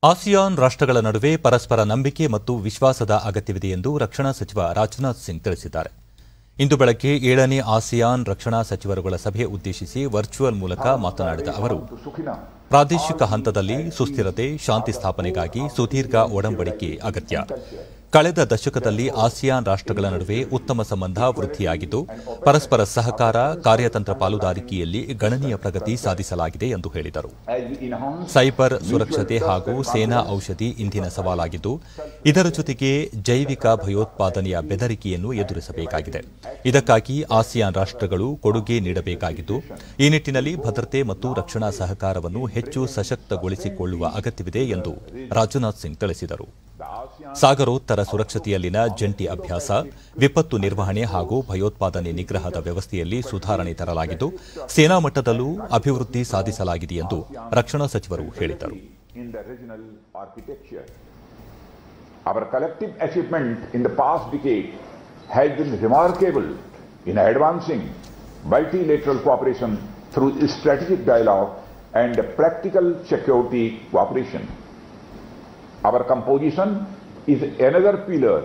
I: ASEAN ರಾಷ್ಟ್ರಗಳ ನಡುವೆ ಪರಸ್ಪರ ನಂಬಿಕೆ ಮತ್ತು ವಿಶ್ವಾಸದ ಅಗತ್ಯವಿದೆ ಎಂದು ರಕ್ಷಣಾ ಸಚಿವ ರಾಜನಾಥ್ ಸಿಂಗ್ ತಿಳಿಸಿದ್ದಾರೆ. ಇಂದು ಬೆಳಗ್ಗೆ 7ನೇ ಆಸಿಯಾನ್ ರಕ್ಷಣಾ ಸಚಿವರುಗಳ ಸಭೆ ಉದ್ದೇಶಿಸಿ ವರ್ಚುವಲ್ ಮೂಲಕ ಮಾತನಾಡಿದ ಅವರು, ಪ್ರಾದೇಶಿಕ ಹಂತದಲ್ಲಿ ಸುಸ್ಥಿರತೆ, ಶಾಂತಿ ಸ್ಥಾಪನೆಗಾಗಿ ಸುದೀರ್ಘ ಒಡಂಬಡಿಕೆ ಅಗತ್ಯ. ಕಳೆದ ದಶಕದಲ್ಲಿ ಆಸಿಯಾನ್ ರಾಷ್ಟ್ರಗಳ ನಡುವೆ ಉತ್ತಮ ಸಂಬಂಧ ವೃದ್ಧಿಯಾಗಿದ್ದು, ಪರಸ್ಪರ ಸಹಕಾರ, ಕಾರ್ಯತಂತ್ರ ಪಾಲುದಾರಿಕೆಯಲ್ಲಿ ಗಣನೀಯ ಪ್ರಗತಿ ಸಾಧಿಸಲಾಗಿದೆ ಎಂದು ಹೇಳಿದರು. ಸೈಬರ್ ಸುರಕ್ಷತೆ ಹಾಗೂ ಸೇನಾ ಔಷಧಿ ಇಂದಿನ ಸವಾಲಾಗಿದ್ದು, ಇದರ ಜೊತೆಗೆ ಜೈವಿಕ ಭಯೋತ್ಪಾದನೆಯ ಬೆದರಿಕೆಯನ್ನು ಎದುರಿಸಬೇಕಾಗಿದೆ. ಇದಕ್ಕಾಗಿ ಆಸಿಯಾನ್ ರಾಷ್ಟ್ರಗಳು ಕೊಡುಗೆ ನೀಡಬೇಕಾಗಿದ್ದು, ಈ ನಿಟ್ಟಿನಲ್ಲಿ ಭದ್ರತೆ ಮತ್ತು ರಕ್ಷಣಾ ಸಹಕಾರವನ್ನು ಹೆಚ್ಚು ಸಶಕ್ತಗೊಳಿಸಿಕೊಳ್ಳುವ ಅಗತ್ಯವಿದೆ ಎಂದು ರಾಜನಾಥ್ ಸಿಂಗ್ ತಿಳಿಸಿದರು. ಸಾಗರೋತ್ತರ ಸುರಕ್ಷತೆಯಲ್ಲಿನ ಜಂಟಿ ಅಭ್ಯಾಸ, ವಿಪತ್ತು ನಿರ್ವಹಣೆ ಹಾಗೂ ಭಯೋತ್ಪಾದನೆ ನಿಗ್ರಹದ ವ್ಯವಸ್ಥೆಯಲ್ಲಿ ಸುಧಾರಣೆ ತರಲಾಗಿದ್ದು, ಸೇನಾ ಮಟ್ಟದಲ್ಲೂ ಅಭಿವೃದ್ಧಿ ಸಾಧಿಸಲಾಗಿದೆ ಎಂದು ರಕ್ಷಣಾ ಸಚಿವರು ಹೇಳಿದರು.
K: Our collective achievement in the past decade has been remarkable in advancing multilateral cooperation through strategic dialogue and practical security cooperation. Our composition is another pillar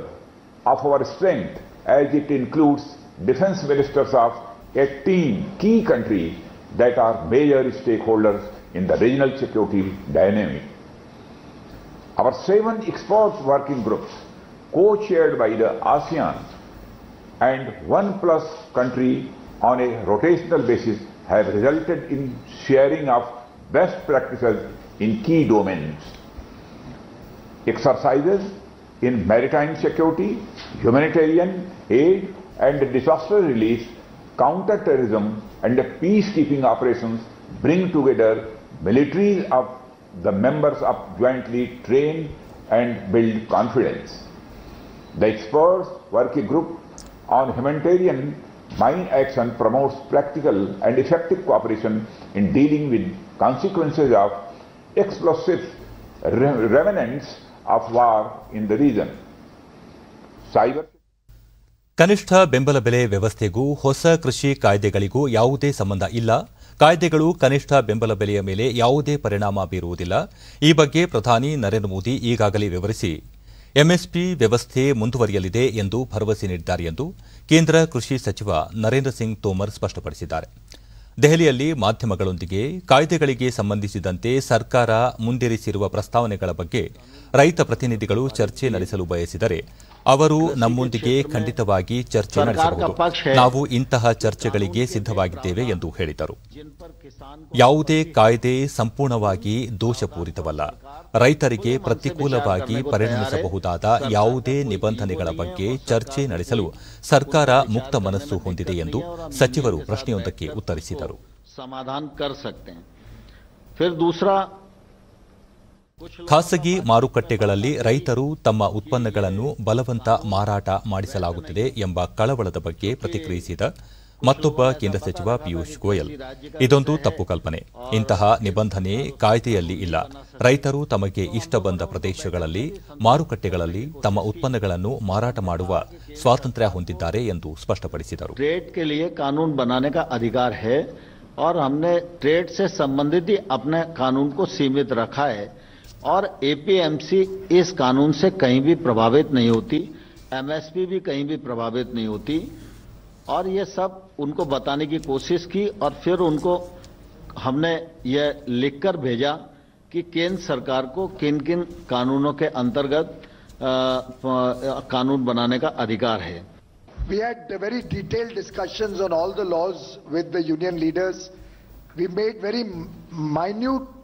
K: of our strength, as it includes defense ministers of 18 key countries that are major stakeholders in the regional security dynamic. Our 7 expert working groups, co-chaired by the ASEAN and 1+ country on a rotational basis, have resulted in sharing of best practices in key domains. Exercises in maritime security, humanitarian aid and disaster relief, counter-terrorism and peacekeeping operations bring together militaries of the members of jointly train and build confidence. The experts working group on humanitarian mine action promotes practical and effective cooperation in dealing with consequences of explosive remnants of war in the region.
I: ಕನಿಷ್ಠ ಬೆಂಬಲ ಬೆಲೆ ವ್ಯವಸ್ಥೆಗೂ ಹೊಸ ಕೃಷಿ ಕಾಯ್ದೆಗಳಿಗೂ ಯಾವುದೇ ಸಂಬಂಧ ಇಲ್ಲ. ಕಾಯ್ದೆಗಳು ಕನಿಷ್ಠ ಬೆಂಬಲ ಬೆಲೆಯ ಮೇಲೆ ಯಾವುದೇ ಪರಿಣಾಮ ಬೀರುವುದಿಲ್ಲ. ಈ ಬಗ್ಗೆ ಪ್ರಧಾನಿ ನರೇಂದ್ರ ಮೋದಿ ಈಗಾಗಲೇ ವಿವರಿಸಿ ಎಂಎಸ್ಪಿ ವ್ಯವಸ್ಥೆ ಮುಂದುವರಿಯಲಿದೆ ಎಂದು ಭರವಸೆ ನೀಡಿದ್ದಾರೆ ಎಂದು ಕೇಂದ್ರ ಕೃಷಿ ಸಚಿವ ನರೇಂದ್ರ ಸಿಂಗ್ ತೋಮರ್ ಸ್ಪಷ್ಟಪಡಿಸಿದ್ದಾರೆ. ದೆಹಲಿಯಲ್ಲಿ ಮಾಧ್ಯಮಗಳೊಂದಿಗೆ ಕಾಯ್ದೆಗಳಿಗೆ ಸಂಬಂಧಿಸಿದಂತೆ ಸರ್ಕಾರ ಮುಂದಿರಿಸಿರುವ ಪ್ರಸ್ತಾವನೆಗಳ ಬಗ್ಗೆ ರೈತ ಪ್ರತಿನಿಧಿಗಳು ಚರ್ಚೆ ನಡೆಸಲು ಬಯಸಿದರೆ ಅವರು ನಮ್ಮೊಂದಿಗೆ ಖಂಡಿತವಾಗಿ ಚರ್ಚೆ ನಡೆಸಬಹುದು. ನಾವು ಇಂತಹ ಚರ್ಚೆಗಳಿಗೆ ಸಿದ್ಧವಾಗಿದ್ದೇವೆ ಎಂದು ಹೇಳಿದರು. ಯಾವುದೇ ಕಾಯ್ದೆ ಸಂಪೂರ್ಣವಾಗಿ ದೋಷಪೂರಿತವಲ್ಲ. ರೈತರಿಗೆ ಪ್ರತಿಕೂಲವಾಗಿ ಪರಿಣಮಿಸಬಹುದಾದ ಯಾವುದೇ ನಿಬಂಧನೆಗಳ ಬಗ್ಗೆ ಚರ್ಚೆ ನಡೆಸಲು ಸರ್ಕಾರ ಮುಕ್ತ ಮನಸ್ಸು ಹೊಂದಿದೆ ಎಂದು ಸಚಿವರು ಪ್ರಶ್ನೆಯೊಂದಕ್ಕೆ ಉತ್ತರಿಸಿದರು.
N: समाधान कर सकते हैं। फिर दूसरा,
I: ಖಾಸಗಿ ಮಾರುಕಟ್ಟೆಗಳಲ್ಲಿ ರೈತರು ತಮ್ಮ ಉತ್ಪನ್ನಗಳನ್ನು ಬಲವಂತ ಮಾರಾಟ ಮಾಡಿಸಲಾಗುತ್ತಿದೆ ಎಂಬ ಕಳವಳದ ಬಗ್ಗೆ ಪ್ರತಿಕ್ರಿಯಿಸಿದ ಮತ್ತೊಬ್ಬ ಕೇಂದ್ರ ಸಚಿವ ಪಿಯೂಷ್ ಗೋಯಲ್, ಇದೊಂದು ತಪ್ಪು ಕಲ್ಪನೆ. ಇಂತಹ ನಿಬಂಧನೆ ಕಾಯ್ದೆಯಲ್ಲಿ ಇಲ್ಲ. ರೈತರು ತಮಗೆ ಇಷ್ಟ ಬಂದ ಪ್ರದೇಶಗಳಲ್ಲಿ ಮಾರುಕಟ್ಟೆಗಳಲ್ಲಿ ತಮ್ಮ ಉತ್ಪನ್ನಗಳನ್ನು ಮಾರಾಟ ಮಾಡುವ ಸ್ವಾತಂತ್ರ್ಯ ಹೊಂದಿದ್ದಾರೆ ಎಂದು ಸ್ಪಷ್ಟಪಡಿಸಿದರು.
U: ट्रेड के लिए कानून बनाने का अधिकार है और हमने ट्रेड से संबंधित ही अपने कानून को सीमित रखा है और एपीएमसी इस कानून से कहीं भी प्रभावित नहीं होती, एमएसपी भी कहीं भी प्रभावित नहीं होती और ये सब उनको बताने की कोशिश की और फिर उनको हमने ये लिखकर भेजा कि केंद्र सरकार को किन किन कानूनों के अंतर्गत कानून बनाने का अधिकार है.
V: We had very detailed discussions on all the laws with the union leaders. We made very minute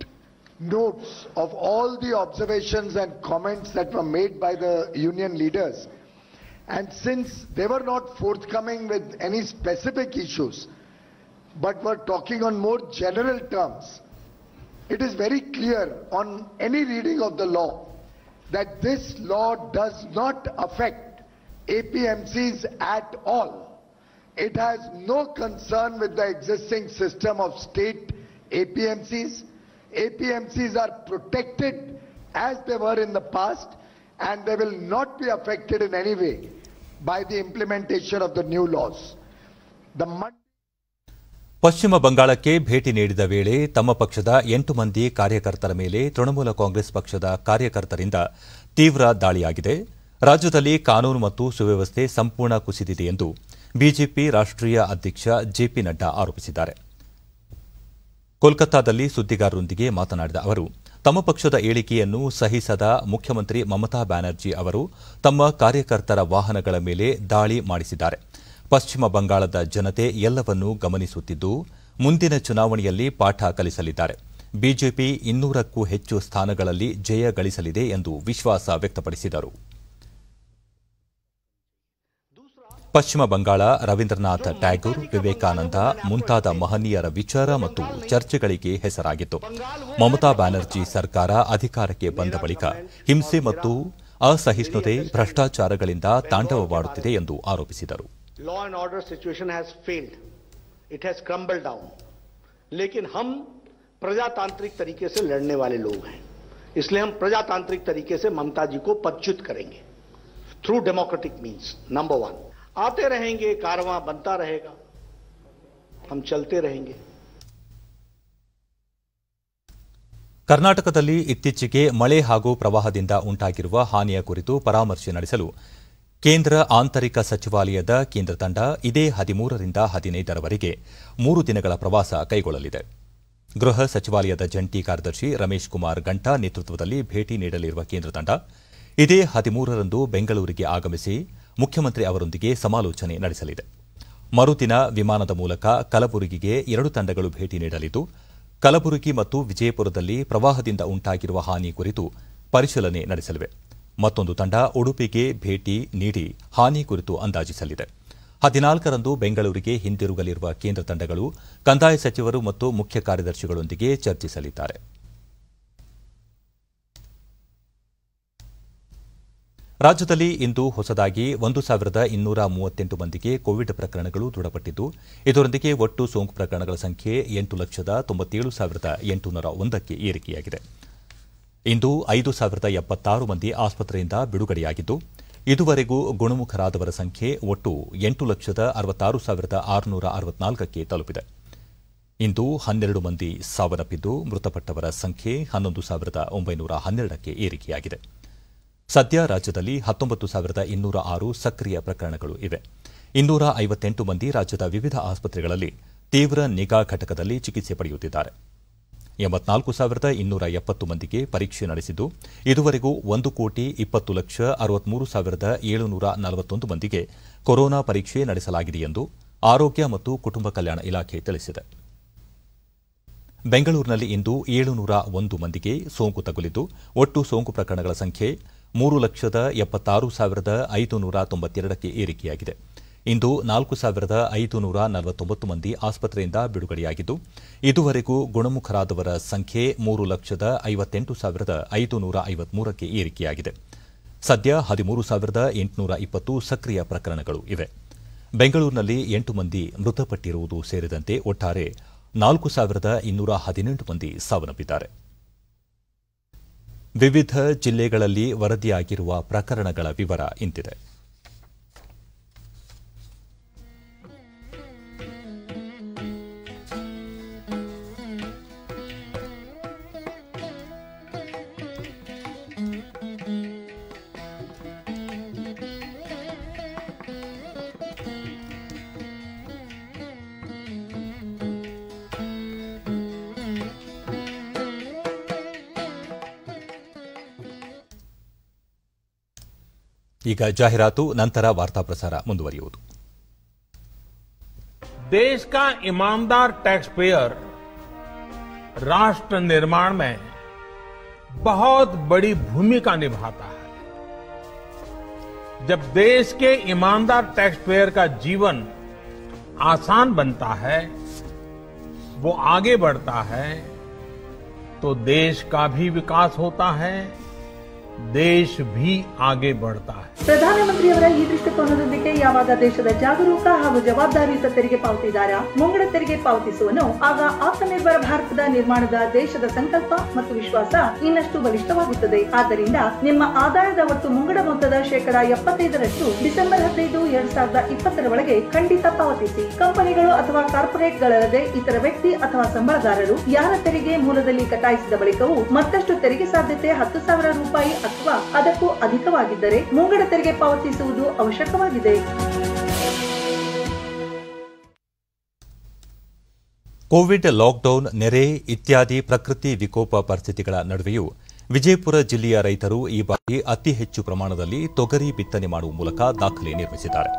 V: notes of all the observations and comments that were made by the union leaders. And since they were not forthcoming with any specific issues, but were talking on more general terms, it is very clear on any reading of the law that this law does not affect APMCs at all. It has no concern with the existing system of state APMCs. APMCs are protected as they were in the past, and they will not be affected in any way by the implementation of the new laws.
I: ಪಶ್ಚಿಮ ಬಂಗಾಳಕ್ಕೆ ಭೇಟಿ ನೀಡಿದ ವೇಳೆ ತಮ್ಮ ಪಕ್ಷದ 8 ಮಂದಿ ಕಾರ್ಯಕರ್ತರ ಮೇಲೆ ತೃಣಮೂಲ ಕಾಂಗ್ರೆಸ್ ಪಕ್ಷದ ಕಾರ್ಯಕರ್ತರಿಂದ ತೀವ್ರ ದಾಳಿಯಾಗಿದೆ. ರಾಜ್ಯದಲ್ಲಿ ಕಾನೂನು ಮತ್ತು ಸುವ್ಯವಸ್ಥೆ ಸಂಪೂರ್ಣ ಕುಸಿದಿದೆ ಎಂದು ಬಿಜೆಪಿ ರಾಷ್ಟ್ರೀಯ ಅಧ್ಯಕ್ಷ ಜೆಪಿ ನಡ್ಡಾ ಆರೋಪಿಸಿದ್ದಾರೆ. ಕೋಲ್ಕತ್ತಾದಲ್ಲಿ ಸುದ್ದಿಗಾರರೊಂದಿಗೆ ಮಾತನಾಡಿದ ಅವರು, ತಮ್ಮ ಪಕ್ಷದ ಏಳಿಗೆಯನ್ನು ಸಹಿಸದ ಮುಖ್ಯಮಂತ್ರಿ ಮಮತಾ ಬ್ಯಾನರ್ಜಿ ಅವರು ತಮ್ಮ ಕಾರ್ಯಕರ್ತರ ವಾಹನಗಳ ಮೇಲೆ ದಾಳಿ ಮಾಡಿಸಿದ್ದಾರೆ. ಪಶ್ಚಿಮ ಬಂಗಾಳದ ಜನತೆ ಎಲ್ಲವನ್ನೂ ಗಮನಿಸುತ್ತಿದ್ದು ಮುಂದಿನ ಚುನಾವಣೆಯಲ್ಲಿ ಪಾಠ ಕಲಿಸಲಿದ್ದಾರೆ. ಬಿಜೆಪಿ 200ಕ್ಕೂ ಹೆಚ್ಚು ಸ್ಥಾನಗಳಲ್ಲಿ ಜಯ ಗಳಿಸಲಿದೆ ಎಂದು ವಿಶ್ವಾಸ ವ್ಯಕ್ತಪಡಿಸಿದರು. ಪಶ್ಚಿಮ ಬಂಗಾಳ ರವೀಂದ್ರನಾಥ್ ಟ್ಯಾಗೋರ್, ವಿವೇಕಾನಂದ ಮುಂತಾದ ಮಹನೀಯರ ವಿಚಾರ ಮತ್ತು ಚರ್ಚೆಗಳಿಗೆ ಹೆಸರಾಗಿತ್ತು. ಮಮತಾ ಬ್ಯಾನರ್ಜಿ ಸರ್ಕಾರ ಅಧಿಕಾರಕ್ಕೆ ಬಂದ ಬಳಿಕ ಹಿಂಸೆ ಮತ್ತು ಅಸಹಿಷ್ಣುತೆ, ಭ್ರಷ್ಟಾಚಾರಗಳಿಂದ ತಾಂಡವವಾಡುತ್ತಿದೆ ಎಂದು ಆರೋಪಿಸಿದರು.
W: Law and order situation has failed, it has crumble down, लेकिन हम प्रजातांत्रिक तरीके से लड़ने वाले लोग हैं, इसलिए हम प्रजातांत्रिक तरीके से ममता जी को पदच्युत करेंगे थ्रू डेमोक्रेटिक मीन्स. नंबर 1, आते रहेंगे, कारवां बनता रहेगा, हम चलते रहेंगे.
I: ಕರ್ನಾಟಕದಲ್ಲಿ ಇತ್ತೀಚೆಗೆ ಮಳೆ ಹಾಗೂ ಪ್ರವಾಹದಿಂದ ಉಂಟಾಗಿರುವ ಹಾನಿಯ ಕುರಿತು ಪರಾಮರ್ಶೆ ನಡೆಸಲು ಕೇಂದ್ರ ಆಂತರಿಕ ಸಚಿವಾಲಯದ ಕೇಂದ್ರ ತಂಡ ಇದೇ 13ರಿಂದ 15ರವರೆಗೆ 3 ದಿನಗಳ ಪ್ರವಾಸ ಕೈಗೊಳ್ಳಲಿದೆ. ಗೃಹ ಸಚಿವಾಲಯದ ಜಂಟಿ ಕಾರ್ಯದರ್ಶಿ ರಮೇಶ್ ಕುಮಾರ್ ಗಂಟಾ ನೇತೃತ್ವದಲ್ಲಿ ಭೇಟಿ ನೀಡಲಿರುವ ಕೇಂದ್ರ ತಂಡ ಇದೇ 13ರಂದು ಬೆಂಗಳೂರಿಗೆ ಆಗಮಿಸಿ ಮುಖ್ಯಮಂತ್ರಿ ಅವರೊಂದಿಗೆ ಸಮಾಲೋಚನೆ ನಡೆಸಲಿದೆ. ಮರುದಿನ ವಿಮಾನದ ಮೂಲಕ ಕಲಬುರಗಿಗೆ 2 ತಂಡಗಳು ಭೇಟಿ ನೀಡಲಿದ್ದು, ಕಲಬುರಗಿ ಮತ್ತು ವಿಜಯಪುರದಲ್ಲಿ ಪ್ರವಾಹದಿಂದ ಉಂಟಾಗಿರುವ ಹಾನಿ ಕುರಿತು ಪರಿಶೀಲನೆ ನಡೆಸಲಿವೆ. ಮತ್ತೊಂದು ತಂಡ ಉಡುಪಿಗೆ ಭೇಟಿ ನೀಡಿ ಹಾನಿ ಕುರಿತು ಅಂದಾಜಿಸಲಿದೆ. 14ರಂದು ಬೆಂಗಳೂರಿಗೆ ಹಿಂದಿರುಗಲಿರುವ ಕೇಂದ್ರ ತಂಡಗಳು ಕಂದಾಯ ಸಚಿವರು ಮತ್ತು ಮುಖ್ಯ ಕಾರ್ಯದರ್ಶಿಗಳೊಂದಿಗೆ ಚರ್ಚಿಸಲಿದ್ದಾರೆ. ರಾಜ್ಯದಲ್ಲಿ ಇಂದು ಹೊಸದಾಗಿ 1238 ಮಂದಿಗೆ ಕೋವಿಡ್ ಪ್ರಕರಣಗಳು ದೃಢಪಟ್ಟಿದ್ದು, ಇದರೊಂದಿಗೆ ಒಟ್ಟು ಸೋಂಕು ಪ್ರಕರಣಗಳ ಸಂಖ್ಯೆ 8,97,801ಕ್ಕೆ ಏರಿಕೆಯಾಗಿದೆ. ಇಂದು 5,076 ಮಂದಿ ಆಸ್ಪತ್ರೆಯಿಂದ ಬಿಡುಗಡೆಯಾಗಿದ್ದು, ಇದುವರೆಗೂ ಗುಣಮುಖರಾದವರ ಸಂಖ್ಯೆ ಒಟ್ಟು 8,66,664ಕ್ಕೆ ತಲುಪಿದೆ. ಇಂದು 12 ಮಂದಿ ಸಾವನ್ನಪ್ಪಿದ್ದು, ಮೃತಪಟ್ಟವರ ಸಂಖ್ಯೆ 11,912ಕ್ಕೆ ಏರಿಕೆಯಾಗಿದೆ. ಸದ್ಯ ರಾಜ್ಯದಲ್ಲಿ 19,206 ಸಕ್ರಿಯ ಪ್ರಕರಣಗಳು ಇವೆ. 258 ಮಂದಿ ರಾಜ್ಯದ ವಿವಿಧ ಆಸ್ಪತ್ರೆಗಳಲ್ಲಿ ತೀವ್ರ ನಿಗಾ ಘಟಕದಲ್ಲಿ ಚಿಕಿತ್ಸೆ ಪಡೆಯುತ್ತಿದ್ದಾರೆ. 84,270 ಮಂದಿಗೆ ಪರೀಕ್ಷೆ ನಡೆಸಿದ್ದು, ಇದುವರೆಗೂ 1,20,63,741 ಮಂದಿಗೆ ಕೊರೋನಾ ಪರೀಕ್ಷೆ ನಡೆಸಲಾಗಿದೆ ಎಂದು ಆರೋಗ್ಯ ಮತ್ತು ಕುಟುಂಬ ಕಲ್ಯಾಣ ಇಲಾಖೆ ತಿಳಿಸಿದೆ. ಬೆಂಗಳೂರಿನಲ್ಲಿ ಇಂದು 701 ಮಂದಿಗೆ ಸೋಂಕು ತಗುಲಿದ್ದು, ಒಟ್ಟು ಸೋಂಕು ಪ್ರಕರಣಗಳ ಸಂಖ್ಯೆ 3,76,592ಕ್ಕೆ ಏರಿಕೆಯಾಗಿದೆ. ಇಂದು 4,549 ಮಂದಿ ಆಸ್ಪತ್ರೆಯಿಂದ ಬಿಡುಗಡೆಯಾಗಿದ್ದು ಇದುವರೆಗೂ ಗುಣಮುಖರಾದವರ ಸಂಖ್ಯೆ 3,58,553ಕ್ಕೆ ಏರಿಕೆಯಾಗಿದೆ. ಸದ್ಯ 13,820 ಸಕ್ರಿಯ ಪ್ರಕರಣಗಳು ಇವೆ. ಬೆಂಗಳೂರಿನಲ್ಲಿ 8 ಮಂದಿ ಮೃತಪಟ್ಟಿರುವುದು ಸೇರಿದಂತೆ ಒಟ್ಟಾರೆ 4,218 ಮಂದಿ ಸಾವನ್ನಪ್ಪಿದ್ದಾರೆ. ವಿವಿಧ ಜಿಲ್ಲೆಗಳಲ್ಲಿ ವರದಿಯಾಗಿರುವ ಪ್ರಕರಣಗಳ ವಿವರ ಇಂತಿದೆ. ಈಗ ಜಾಹೀರಾತು, ನಂತರ ವಾರ್ತಾ ಪ್ರಸಾರ ಮುಂದುವರಿಯುವುದು.
B: देश का ईमानदार टैक्स पेयर राष्ट्र निर्माण में बहुत बड़ी भूमिका निभाता है. जब देश के ईमानदार टैक्स पेयर का जीवन आसान बनता है, वो आगे बढ़ता है, तो देश का भी विकास होता है, ದೇಶ भी आगे बढ़ता है.
C: ಪ್ರಧಾನಮಂತ್ರಿಯವರ ಈ ದೃಷ್ಟಿಕೋನದೊಂದಿಗೆ ಯಾವಾಗ ದೇಶದ ಜಾಗರೂಕ ಹಾಗೂ ಜವಾಬ್ದಾರಿಯುತ ತೆರಿಗೆ ಪಾವತಿದಾರ ಮುಂಗಡ ತೆರಿಗೆ ಪಾವತಿಸುವನು, ಆಗ ಆತ್ಮನಿರ್ಭರ ಭಾರತದ ನಿರ್ಮಾಣದ ದೇಶದ ಸಂಕಲ್ಪ ಮತ್ತು ವಿಶ್ವಾಸ ಇನ್ನಷ್ಟು ಬಲಿಷ್ಠವಾಗುತ್ತದೆ. ಆದ್ದರಿಂದ ನಿಮ್ಮ ಆದಾಯದ ಒಟ್ಟು ಮುಂಗಡ ಮೊತ್ತದ 75% ಡಿಸೆಂಬರ್ 15, 2020 ಒಳಗೆ ಖಂಡಿತ ಪಾವತಿಸಿ. ಕಂಪನಿಗಳು ಅಥವಾ ಕಾರ್ಪೊರೇಟ್ಗಳಲ್ಲದೆ ಇತರ ವ್ಯಕ್ತಿ ಅಥವಾ ಸಂಬಳದಾರರು ಯಾರ ತೆರಿಗೆ ಮೂಲದಲ್ಲಿ ಕಟಾಯಿಸಿದ ಬಳಿಕವೂ ಮತ್ತಷ್ಟು ತೆರಿಗೆ ಸಾಧ್ಯತೆ ₹10,000 ಅಥವಾ ಅದಕ್ಕೂ ಅಧಿಕವಾಗಿದ್ದರೆ ಮುಂಗಡ ತೆರಿಗೆ ಪಾವತಿಸುವುದು ಅವಶ್ಯಕವಾಗಿದೆ.
I: ಕೋವಿಡ್ ಲಾಕ್ಡೌನ್, ನೆರೆ ಇತ್ಯಾದಿ ಪ್ರಕೃತಿ ವಿಕೋಪ ಪರಿಸ್ಥಿತಿಗಳ ನಡುವೆಯೂ ವಿಜಯಪುರ ಜಿಲ್ಲೆಯ ರೈತರು ಈ ಬಾರಿ ಅತಿ ಹೆಚ್ಚು ಪ್ರಮಾಣದಲ್ಲಿ ತೊಗರಿ ಬಿತ್ತನೆ ಮಾಡುವ ಮೂಲಕ ದಾಖಲೆ ನಿರ್ಮಿಸಿದ್ದಾರೆ.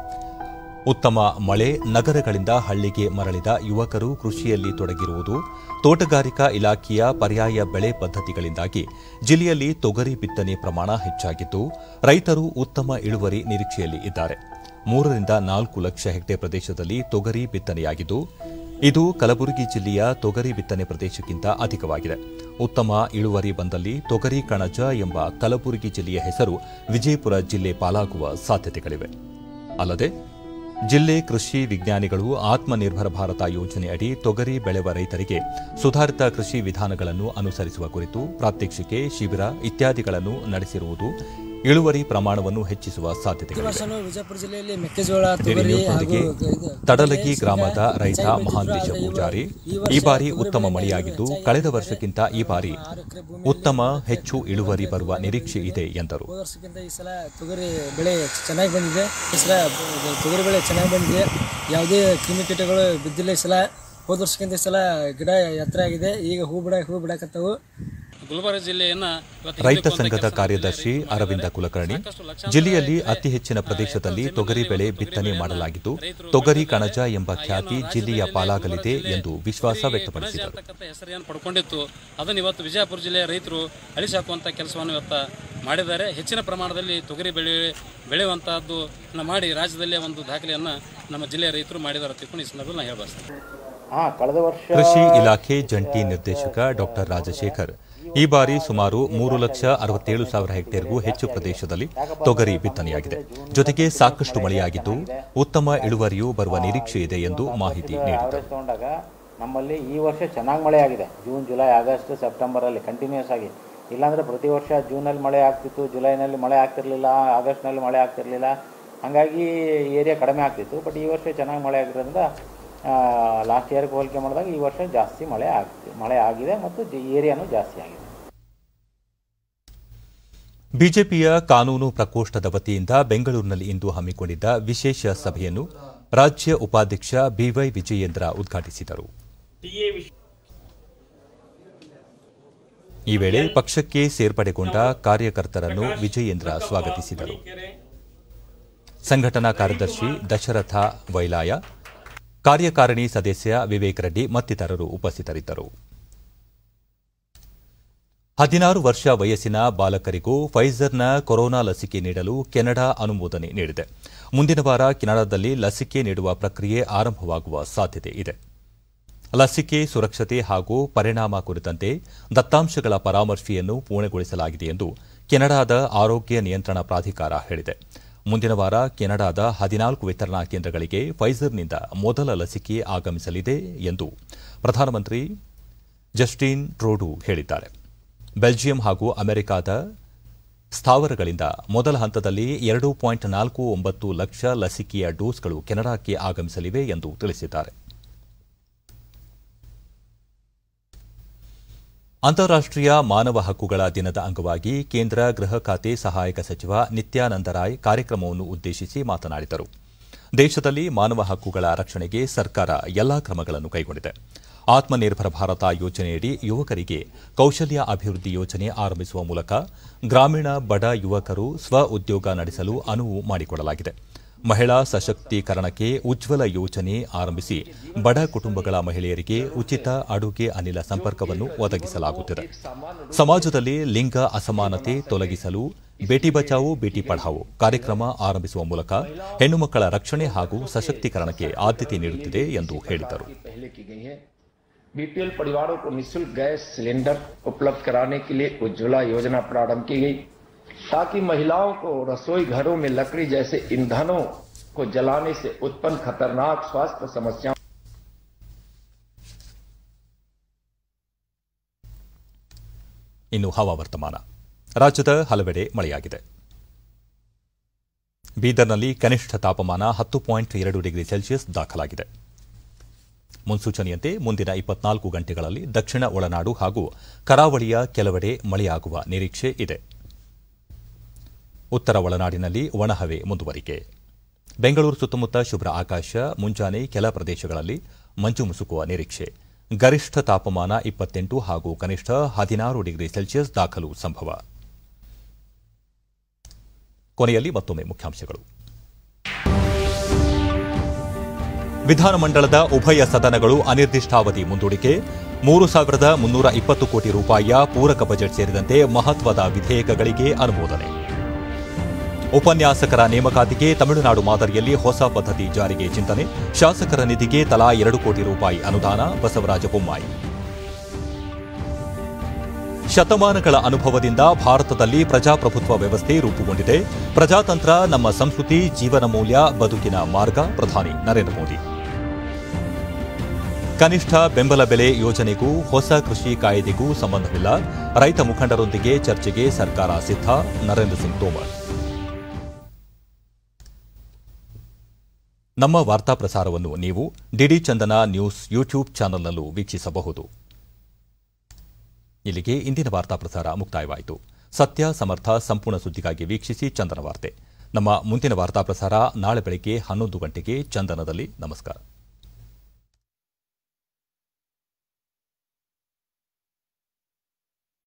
I: ಉತ್ತಮ ಮಳೆ, ನಗರಗಳಿಂದ ಹಳ್ಳಿಗೆ ಮರಳಿದ ಯುವಕರು ಕೃಷಿಯಲ್ಲಿ ತೊಡಗಿರುವುದು, ತೋಟಗಾರಿಕಾ ಇಲಾಖೆಯ ಪರ್ಯಾಯ ಬೆಳೆ ಪದ್ಧತಿಗಳಿಂದಾಗಿ ಜಿಲ್ಲೆಯಲ್ಲಿ ತೊಗರಿ ಬಿತ್ತನೆ ಪ್ರಮಾಣ ಹೆಚ್ಚಾಗಿದ್ದು ರೈತರು ಉತ್ತಮ ಇಳುವರಿ ನಿರೀಕ್ಷೆಯಲ್ಲಿ ಇದ್ದಾರೆ. 3-4 ಲಕ್ಷ ಹೆಕ್ಟೇರ್ ಪ್ರದೇಶದಲ್ಲಿ ತೊಗರಿ ಬಿತ್ತನೆಯಾಗಿದ್ದು ಇದು ಕಲಬುರಗಿ ಜಿಲ್ಲೆಯ ತೊಗರಿ ಬಿತ್ತನೆ ಪ್ರದೇಶಕ್ಕಿಂತ ಅಧಿಕವಾಗಿದೆ. ಉತ್ತಮ ಇಳುವರಿ ಬಂದಲ್ಲಿ ತೊಗರಿ ಕಣಜ ಎಂಬ ಕಲಬುರಗಿ ಜಿಲ್ಲೆಯ ಹೆಸರು ವಿಜಯಪುರ ಜಿಲ್ಲೆ ಪಾಲಾಗುವ ಸಾಧ್ಯತೆಗಳಿವೆ. ಅಲ್ಲದೆ ಜಿಲ್ಲೆ ಕೃಷಿ ವಿಜ್ಞಾನಿಗಳು ಆತ್ಮನಿರ್ಭರ ಭಾರತ ಯೋಜನೆ ಅಡಿ ತೊಗರಿ ಬೆಳೆಯುವ ರೈತರಿಗೆ ಸುಧಾರಿತ ಕೃಷಿ ವಿಧಾನಗಳನ್ನು ಅನುಸರಿಸುವ ಕುರಿತು ಪ್ರಾತ್ಯಕ್ಷಿಕೆ, ಶಿಬಿರ ಇತ್ಯಾದಿಗಳನ್ನು ನಡೆಸಿರುವುದು ಇಳುವರಿ ಪ್ರಮಾಣವನ್ನು ಹೆಚ್ಚಿಸುವ ಸಾಧ್ಯತೆಗಳಿವೆ.
D: ವಿಜಯಪುರ ಜಿಲ್ಲೆಯಲ್ಲಿ ಮೆಕ್ಕೆಜೋಳ,
I: ತಡಲಗಿ ಗ್ರಾಮದ ರೈತ ಮಹಾಂತೇಶ ಪೂಜಾರಿ, ಈ ಬಾರಿ ಉತ್ತಮ ಮಳೆಯಾಗಿದ್ದು ಕಳೆದ ವರ್ಷಕ್ಕಿಂತ ಈ ಬಾರಿ ಉತ್ತಮ ಹೆಚ್ಚು ಇಳುವರಿ ಬರುವ ನಿರೀಕ್ಷೆ ಇದೆ ಎಂದರು.
D: ವರ್ಷಕ್ಕಿಂತ ಈ ಸಲ ತೊಗರಿ ಬೆಳೆ ಚೆನ್ನಾಗಿ ಬಂದಿದೆ. ಈ ಸಲ ತೊಗರಿ ಬೆಳೆ ಚೆನ್ನಾಗಿ ಬಂದಿದೆ. ಯಾವುದೇ ಕ್ರಿಮಿಕೀಟಗಳು ಬಿದ್ದಿಲ್ಲ. ಈ ಸಲ ಹೋದ ವರ್ಷಕ್ಕಿಂತ ಈ ಸಲ ಗಿಡ ಎತ್ತರ ಆಗಿದೆ. ಈಗ ಹೂ ಬಿಡಕತ್ತವು.
X: ಗುಲ್ಬರ್ಗ ಜಿಲ್ಲೆಯನ್ನ
I: ರೈತ ಸಂಘದ ಕಾರ್ಯದರ್ಶಿ ಅರವಿಂದ ಕುಲಕರ್ಣಿ, ಜಿಲ್ಲೆಯಲ್ಲಿ ಅತಿ ಹೆಚ್ಚಿನ ಪ್ರದೇಶದಲ್ಲಿ ತೊಗರಿ ಬೆಳೆ ಬಿತ್ತನೆ ಮಾಡಲಾಗಿದ್ದು ತೊಗರಿ ಕಣಜ ಎಂಬ ಖ್ಯಾತಿ ಜಿಲ್ಲೆಯ ಪಾಲಾಗಲಿದೆ ಎಂದು ವಿಶ್ವಾಸ ವ್ಯಕ್ತಪಡಿಸಿದರು.
X: ಹೆಸರನ್ನು ಪಡ್ಕೊಂಡಿತ್ತು, ಅದನ್ನು ಇವತ್ತು ವಿಜಯಪುರ ಜಿಲ್ಲೆಯ ರೈತರು ಅಳಿಸಾಕುವಂತ ಕೆಲಸವನ್ನು ಇವತ್ತು ಮಾಡಿದ್ದಾರೆ. ಹೆಚ್ಚಿನ ಪ್ರಮಾಣದಲ್ಲಿ ತೊಗರಿ ಬೆಳೆಯುವಂತಹದ್ದು ಮಾಡಿ ರಾಜ್ಯದಲ್ಲೇ ಒಂದು ದಾಖಲೆಯನ್ನ ನಮ್ಮ ಜಿಲ್ಲೆಯ ರೈತರು ಮಾಡಿದ್ದಾರೆ ತಿಳ್ಕೊಂಡು ಈ ಸಂದರ್ಭದಲ್ಲಿ ನಾನು ಹೇಳಬಯಸ್ತೇನೆ.
I: ಕೃಷಿ ಇಲಾಖೆ ಜಂಟಿ ನಿರ್ದೇಶಕ ಡಾ ರಾಜಶೇಖರ್, ಈ ಬಾರಿ ಸುಮಾರು 3,67,000 ಹೆಕ್ಟೇರ್ಗೂ ಹೆಚ್ಚು ಪ್ರದೇಶದಲ್ಲಿ ತೊಗರಿ ಬಿತ್ತನೆಯಾಗಿದೆ. ಜೊತೆಗೆ ಸಾಕಷ್ಟು ಮಳೆಯಾಗಿದ್ದು ಉತ್ತಮ ಇಳುವರಿಯೂ ಬರುವ ನಿರೀಕ್ಷೆ ಇದೆ ಎಂದು ಮಾಹಿತಿ ನೀಡಿದರು.
Y: ನಮ್ಮಲ್ಲಿ ಈ ವರ್ಷ ಚೆನ್ನಾಗಿ ಮಳೆಯಾಗಿದೆ. ಜೂನ್, ಜುಲೈ, ಆಗಸ್ಟ್, ಸೆಪ್ಟೆಂಬರ್ ಅಲ್ಲಿ ಕಂಟಿನ್ಯೂಸ್ ಆಗಿ. ಇಲ್ಲಾಂದ್ರೆ ಪ್ರತಿ ವರ್ಷ ಜೂನಲ್ಲಿ ಮಳೆ ಆಗ್ತಿತ್ತು, ಜುಲೈನಲ್ಲಿ ಮಳೆ ಆಗ್ತಿರ್ಲಿಲ್ಲ, ಆಗಸ್ಟ್ನಲ್ಲಿ ಮಳೆ ಆಗ್ತಿರ್ಲಿಲ್ಲ. ಹಾಗಾಗಿ ಏರಿಯಾ ಕಡಿಮೆ ಆಗ್ತಿತ್ತು. ಬಟ್ ಈ ವರ್ಷ ಚೆನ್ನಾಗಿ ಮಳೆ ಆಗಿರೋದ್ರಿಂದ ಲಾಸ್ಟ್ ಇಯರ್ಗೆ ಹೋಲಿಕೆ ಮಾಡಿದಾಗ ಈ ವರ್ಷ ಜಾಸ್ತಿ ಮಳೆ ಆಗಿದೆ ಮತ್ತು ಏರಿಯಾನು ಜಾಸ್ತಿ ಆಗಿದೆ.
I: ಬಿಜೆಪಿಯ ಕಾನೂನು ಪ್ರಕೋಷ್ಠದ ವತಿಯಿಂದ ಬೆಂಗಳೂರಿನಲ್ಲಿ ಇಂದು ಹಮ್ಮಿಕೊಂಡಿದ್ದ ವಿಶೇಷ ಸಭೆಯನ್ನು ರಾಜ್ಯ ಉಪಾಧ್ಯಕ್ಷ ಬಿವೈ ವಿಜಯೇಂದ್ರ ಉದ್ಘಾಟಿಸಿದರು. ಈ ವೇಳೆ ಪಕ್ಷಕ್ಕೆ ಸೇರ್ಪಡೆಗೊಂಡ ಕಾರ್ಯಕರ್ತರನ್ನು ವಿಜಯೇಂದ್ರ ಸ್ವಾಗತಿಸಿದರು. ಸಂಘಟನಾ ಕಾರ್ಯದರ್ಶಿ ದಶರಥ ವೈಲಾಯ, ಕಾರ್ಯಕಾರಿಣಿ ಸದಸ್ಯ ವಿವೇಕ್ ರೆಡ್ಡಿ ಮತ್ತಿತರರು ಉಪಸ್ಥಿತರಿದ್ದರು. 16 ವರ್ಷ ವಯಸ್ಸಿನ ಬಾಲಕರಿಗೂ ಫೈಜರ್ನ ಕೊರೋನಾ ಲಸಿಕೆ ನೀಡಲು ಕೆನಡಾ ಅನುಮೋದನೆ ನೀಡಿದೆ. ಮುಂದಿನ ವಾರ ಕೆನಡಾದಲ್ಲಿ ಲಸಿಕೆ ನೀಡುವ ಪ್ರಕ್ರಿಯೆ ಆರಂಭವಾಗುವ ಸಾಧ್ಯತೆ ಇದೆ. ಲಸಿಕೆ ಸುರಕ್ಷತೆ ಹಾಗೂ ಪರಿಣಾಮ ಕುರಿತಂತೆ ದತ್ತಾಂಶಗಳ ಪರಾಮರ್ಶೆಯನ್ನು ಪೂರ್ಣಗೊಳಿಸಲಾಗಿದೆ ಎಂದು ಕೆನಡಾದ ಆರೋಗ್ಯ ನಿಯಂತ್ರಣ ಪ್ರಾಧಿಕಾರ ಹೇಳಿದೆ. ಮುಂದಿನ ವಾರ ಕೆನಡಾದ 14 ವಿತರಣಾ ಕೇಂದ್ರಗಳಿಗೆ ಫೈಜರ್ನಿಂದ ಮೊದಲ ಲಸಿಕೆ ಆಗಮಿಸಲಿದೆ ಎಂದು ಪ್ರಧಾನಮಂತ್ರಿ ಜಸ್ಟಿನ್ ಟ್ರೂಡೋ ಹೇಳಿದ್ದಾರೆ. ಬೆಲ್ಜಿಯಂ ಹಾಗೂ ಅಮೆರಿಕದ ಸ್ಥಾವರಗಳಿಂದ ಮೊದಲ ಹಂತದಲ್ಲಿ 2.49 ಲಕ್ಷ ಲಸಿಕೆಯ ಡೋಸ್ಗಳು ಕೆನಡಾಕ್ಕೆ ಆಗಮಿಸಲಿವೆ ಎಂದು ತಿಳಿಸಿದ್ದಾರೆ. ಅಂತಾರಾಷ್ಟೀಯ ಮಾನವ ಹಕ್ಕುಗಳ ದಿನದ ಅಂಗವಾಗಿ ಕೇಂದ್ರ ಗೃಹ ಖಾತೆ ಸಹಾಯಕ ಸಚಿವ ನಿತ್ಯಾನಂದ ರಾಯ್ ಕಾರ್ಯಕ್ರಮವನ್ನು ಉದ್ದೇಶಿಸಿ ಮಾತನಾಡಿದರು. ದೇಶದಲ್ಲಿ ಮಾನವ ಹಕ್ಕುಗಳ ರಕ್ಷಣೆಗೆ ಸರ್ಕಾರ ಎಲ್ಲಾ ಕ್ರಮಗಳನ್ನು ಕೈಗೊಂಡಿದೆ. ಆತ್ಮನಿರ್ಭರ ಭಾರತ ಯೋಜನೆಯಡಿ ಯುವಕರಿಗೆ ಕೌಶಲ್ಯ ಅಭಿವೃದ್ಧಿ ಯೋಜನೆ ಆರಂಭಿಸುವ ಮೂಲಕ ಗ್ರಾಮೀಣ ಬಡ ಯುವಕರು ಸ್ವ ಉದ್ಯೋಗ ನಡೆಸಲು ಅನುವು ಮಾಡಿಕೊಡಲಾಗಿದೆ. ಮಹಿಳಾ ಸಶಕ್ತೀಕರಣಕ್ಕೆ ಉಜ್ವಲ ಯೋಜನೆ ಆರಂಭಿಸಿ ಬಡ ಕುಟುಂಬಗಳ ಮಹಿಳೆಯರಿಗೆ ಉಚಿತ ಅಡುಗೆ ಅನಿಲ ಸಂಪರ್ಕವನ್ನು ಒದಗಿಸಲಾಗುತ್ತಿದೆ. ಸಮಾಜದಲ್ಲಿ ಲಿಂಗ ಅಸಮಾನತೆ ತೊಲಗಿಸಲು ಬೇಟಿ ಬಚಾವೋ ಬೇಟಿ ಪಢಾವೋ ಕಾರ್ಯಕ್ರಮ ಆರಂಭಿಸುವ ಮೂಲಕ ಹೆಣ್ಣು ಮಕ್ಕಳ ರಕ್ಷಣೆ ಹಾಗೂ ಸಶಕ್ತೀಕರಣಕ್ಕೆ ಆದ್ಯತೆ ನೀಡುತ್ತಿದೆ ಎಂದು ಹೇಳಿದರು.
A: बीपीएल परिवारों को निःशुल्क गैस सिलेंडर उपलब्ध कराने के लिए उज्ज्वला योजना प्रारंभ की गई ताकि महिलाओं को रसोई घरों में लकड़ी जैसे ईंधनों को जलाने से उत्पन्न खतरनाक स्वास्थ्य समस्याओं
I: ಇನ್ನು ಹವಾವರ್ತಮಾನ. ರಾಜ್ಯದ ಹಲವೆಡೆ ಮಳೆಯಾಗಿದೆ. ಬೀದರ್ನಲ್ಲಿ ಕನಿಷ್ಠ ತಾಪಮಾನ 10.2 ಡಿಗ್ರಿ ಸೆಲ್ಸಿಯಸ್ ದಾಖಲಾಗಿದೆ. ಮುನ್ಸೂಚನೆಯಂತೆ ಮುಂದಿನ 24 ಗಂಟೆಗಳಲ್ಲಿ ದಕ್ಷಿಣ ಒಳನಾಡು ಹಾಗೂ ಕರಾವಳಿಯ ಕೆಲವೆಡೆ ಮಳೆಯಾಗುವ ನಿರೀಕ್ಷೆ ಇದೆ. ಉತ್ತರ ಒಳನಾಡಿನಲ್ಲಿ ಒಣಹವೆ ಮುಂದುವರಿಕೆ. ಬೆಂಗಳೂರು ಸುತ್ತಮುತ್ತ ಶುಭ್ರ ಆಕಾಶ, ಮುಂಜಾನೆ ಕೆಲ ಪ್ರದೇಶಗಳಲ್ಲಿ ಮಂಜು ಮುಸುಕುವ ನಿರೀಕ್ಷೆ. ಗರಿಷ್ಠ ತಾಪಮಾನ 28 ಹಾಗೂ ಕನಿಷ್ಠ 16 ಡಿಗ್ರಿ ಸೆಲ್ಸಿಯಸ್ ದಾಖಲು ಸಂಭವ. ಕೊನೆಯಲ್ಲಿ ಮತ್ತೊಮ್ಮೆ ಮುಖ್ಯಾಂಶಗಳು. ವಿಧಾನಮಂಡಲದ ಉಭಯ ಸದನಗಳು ಅನಿರ್ದಿಷ್ಟಾವಧಿ ಮುಂದೂಡಿಕೆ. 3,320 ಕೋಟಿ ರೂಪಾಯಿಯ ಪೂರಕ ಬಜೆಟ್ ಸೇರಿದಂತೆ ಮಹತ್ವದ ವಿಧೇಯಕಗಳಿಗೆ ಅನುಮೋದನೆ. ಉಪನ್ಯಾಸಕರ ನೇಮಕಾತಿಗೆ ತಮಿಳುನಾಡು ಮಾದರಿಯಲ್ಲಿ ಹೊಸ ಪದ್ಧತಿ ಜಾರಿಗೆ ಚಿಂತನೆ. ಶಾಸಕರ ನಿಧಿಗೆ ತಲಾ 2 ಕೋಟಿ ರೂಪಾಯಿ ಅನುದಾನ. ಬಸವರಾಜ ಬೊಮ್ಮಾಯಿ. ಶತಮಾನಗಳ ಅನುಭವದಿಂದ ಭಾರತದಲ್ಲಿ ಪ್ರಜಾಪ್ರಭುತ್ವ ವ್ಯವಸ್ಥೆ ರೂಪುಗೊಂಡಿದೆ. ಪ್ರಜಾತಂತ್ರ ನಮ್ಮ ಸಂಸ್ಕೃತಿ, ಜೀವನ ಮೌಲ್ಯ, ಬದುಕಿನ ಮಾರ್ಗ. ಪ್ರಧಾನಿ ನರೇಂದ್ರ ಮೋದಿ. ಕನಿಷ್ಠ ಬೆಂಬಲ ಬೆಲೆ ಯೋಜನೆಗೂ ಹೊಸ ಕೃಷಿ ಕಾಯ್ದೆಗೂ ಸಂಬಂಧವಿಲ್ಲ. ರೈತ ಮುಖಂಡರೊಂದಿಗೆ ಚರ್ಚೆಗೆ ಸರ್ಕಾರ ಸಿದ್ಧ. ನರೇಂದ್ರ ಸಿಂಗ್ ತೋಮರ್. ನಮ್ಮ ವಾರ್ತಾ ಪ್ರಸಾರವನ್ನು ನೀವು ಡಿಡಿ ಚಂದನ ನ್ಯೂಸ್ ಯೂಟ್ಯೂಬ್ ಚಾನೆಲ್ನಲ್ಲೂ ವೀಕ್ಷಿಸಬಹುದು. ಇಲ್ಲಿಗೆ ಇಂದಿನ ವಾರ್ತಾ ಪ್ರಸಾರ ಮುಕ್ತಾಯವಾಯಿತು. ಸತ್ಯ, ಸಮರ್ಥ, ಸಂಪೂರ್ಣ ಸುದ್ದಿಗಾಗಿ ವೀಕ್ಷಿಸಿ ಚಂದನ ವಾರ್ತೆ. ನಮ್ಮ ಮುಂದಿನ ವಾರ್ತಾ ಪ್ರಸಾರ ನಾಳೆ ಬೆಳಗ್ಗೆ 11 ಗಂಟೆಗೆ ಚಂದನದಲ್ಲಿ. ನಮಸ್ಕಾರ.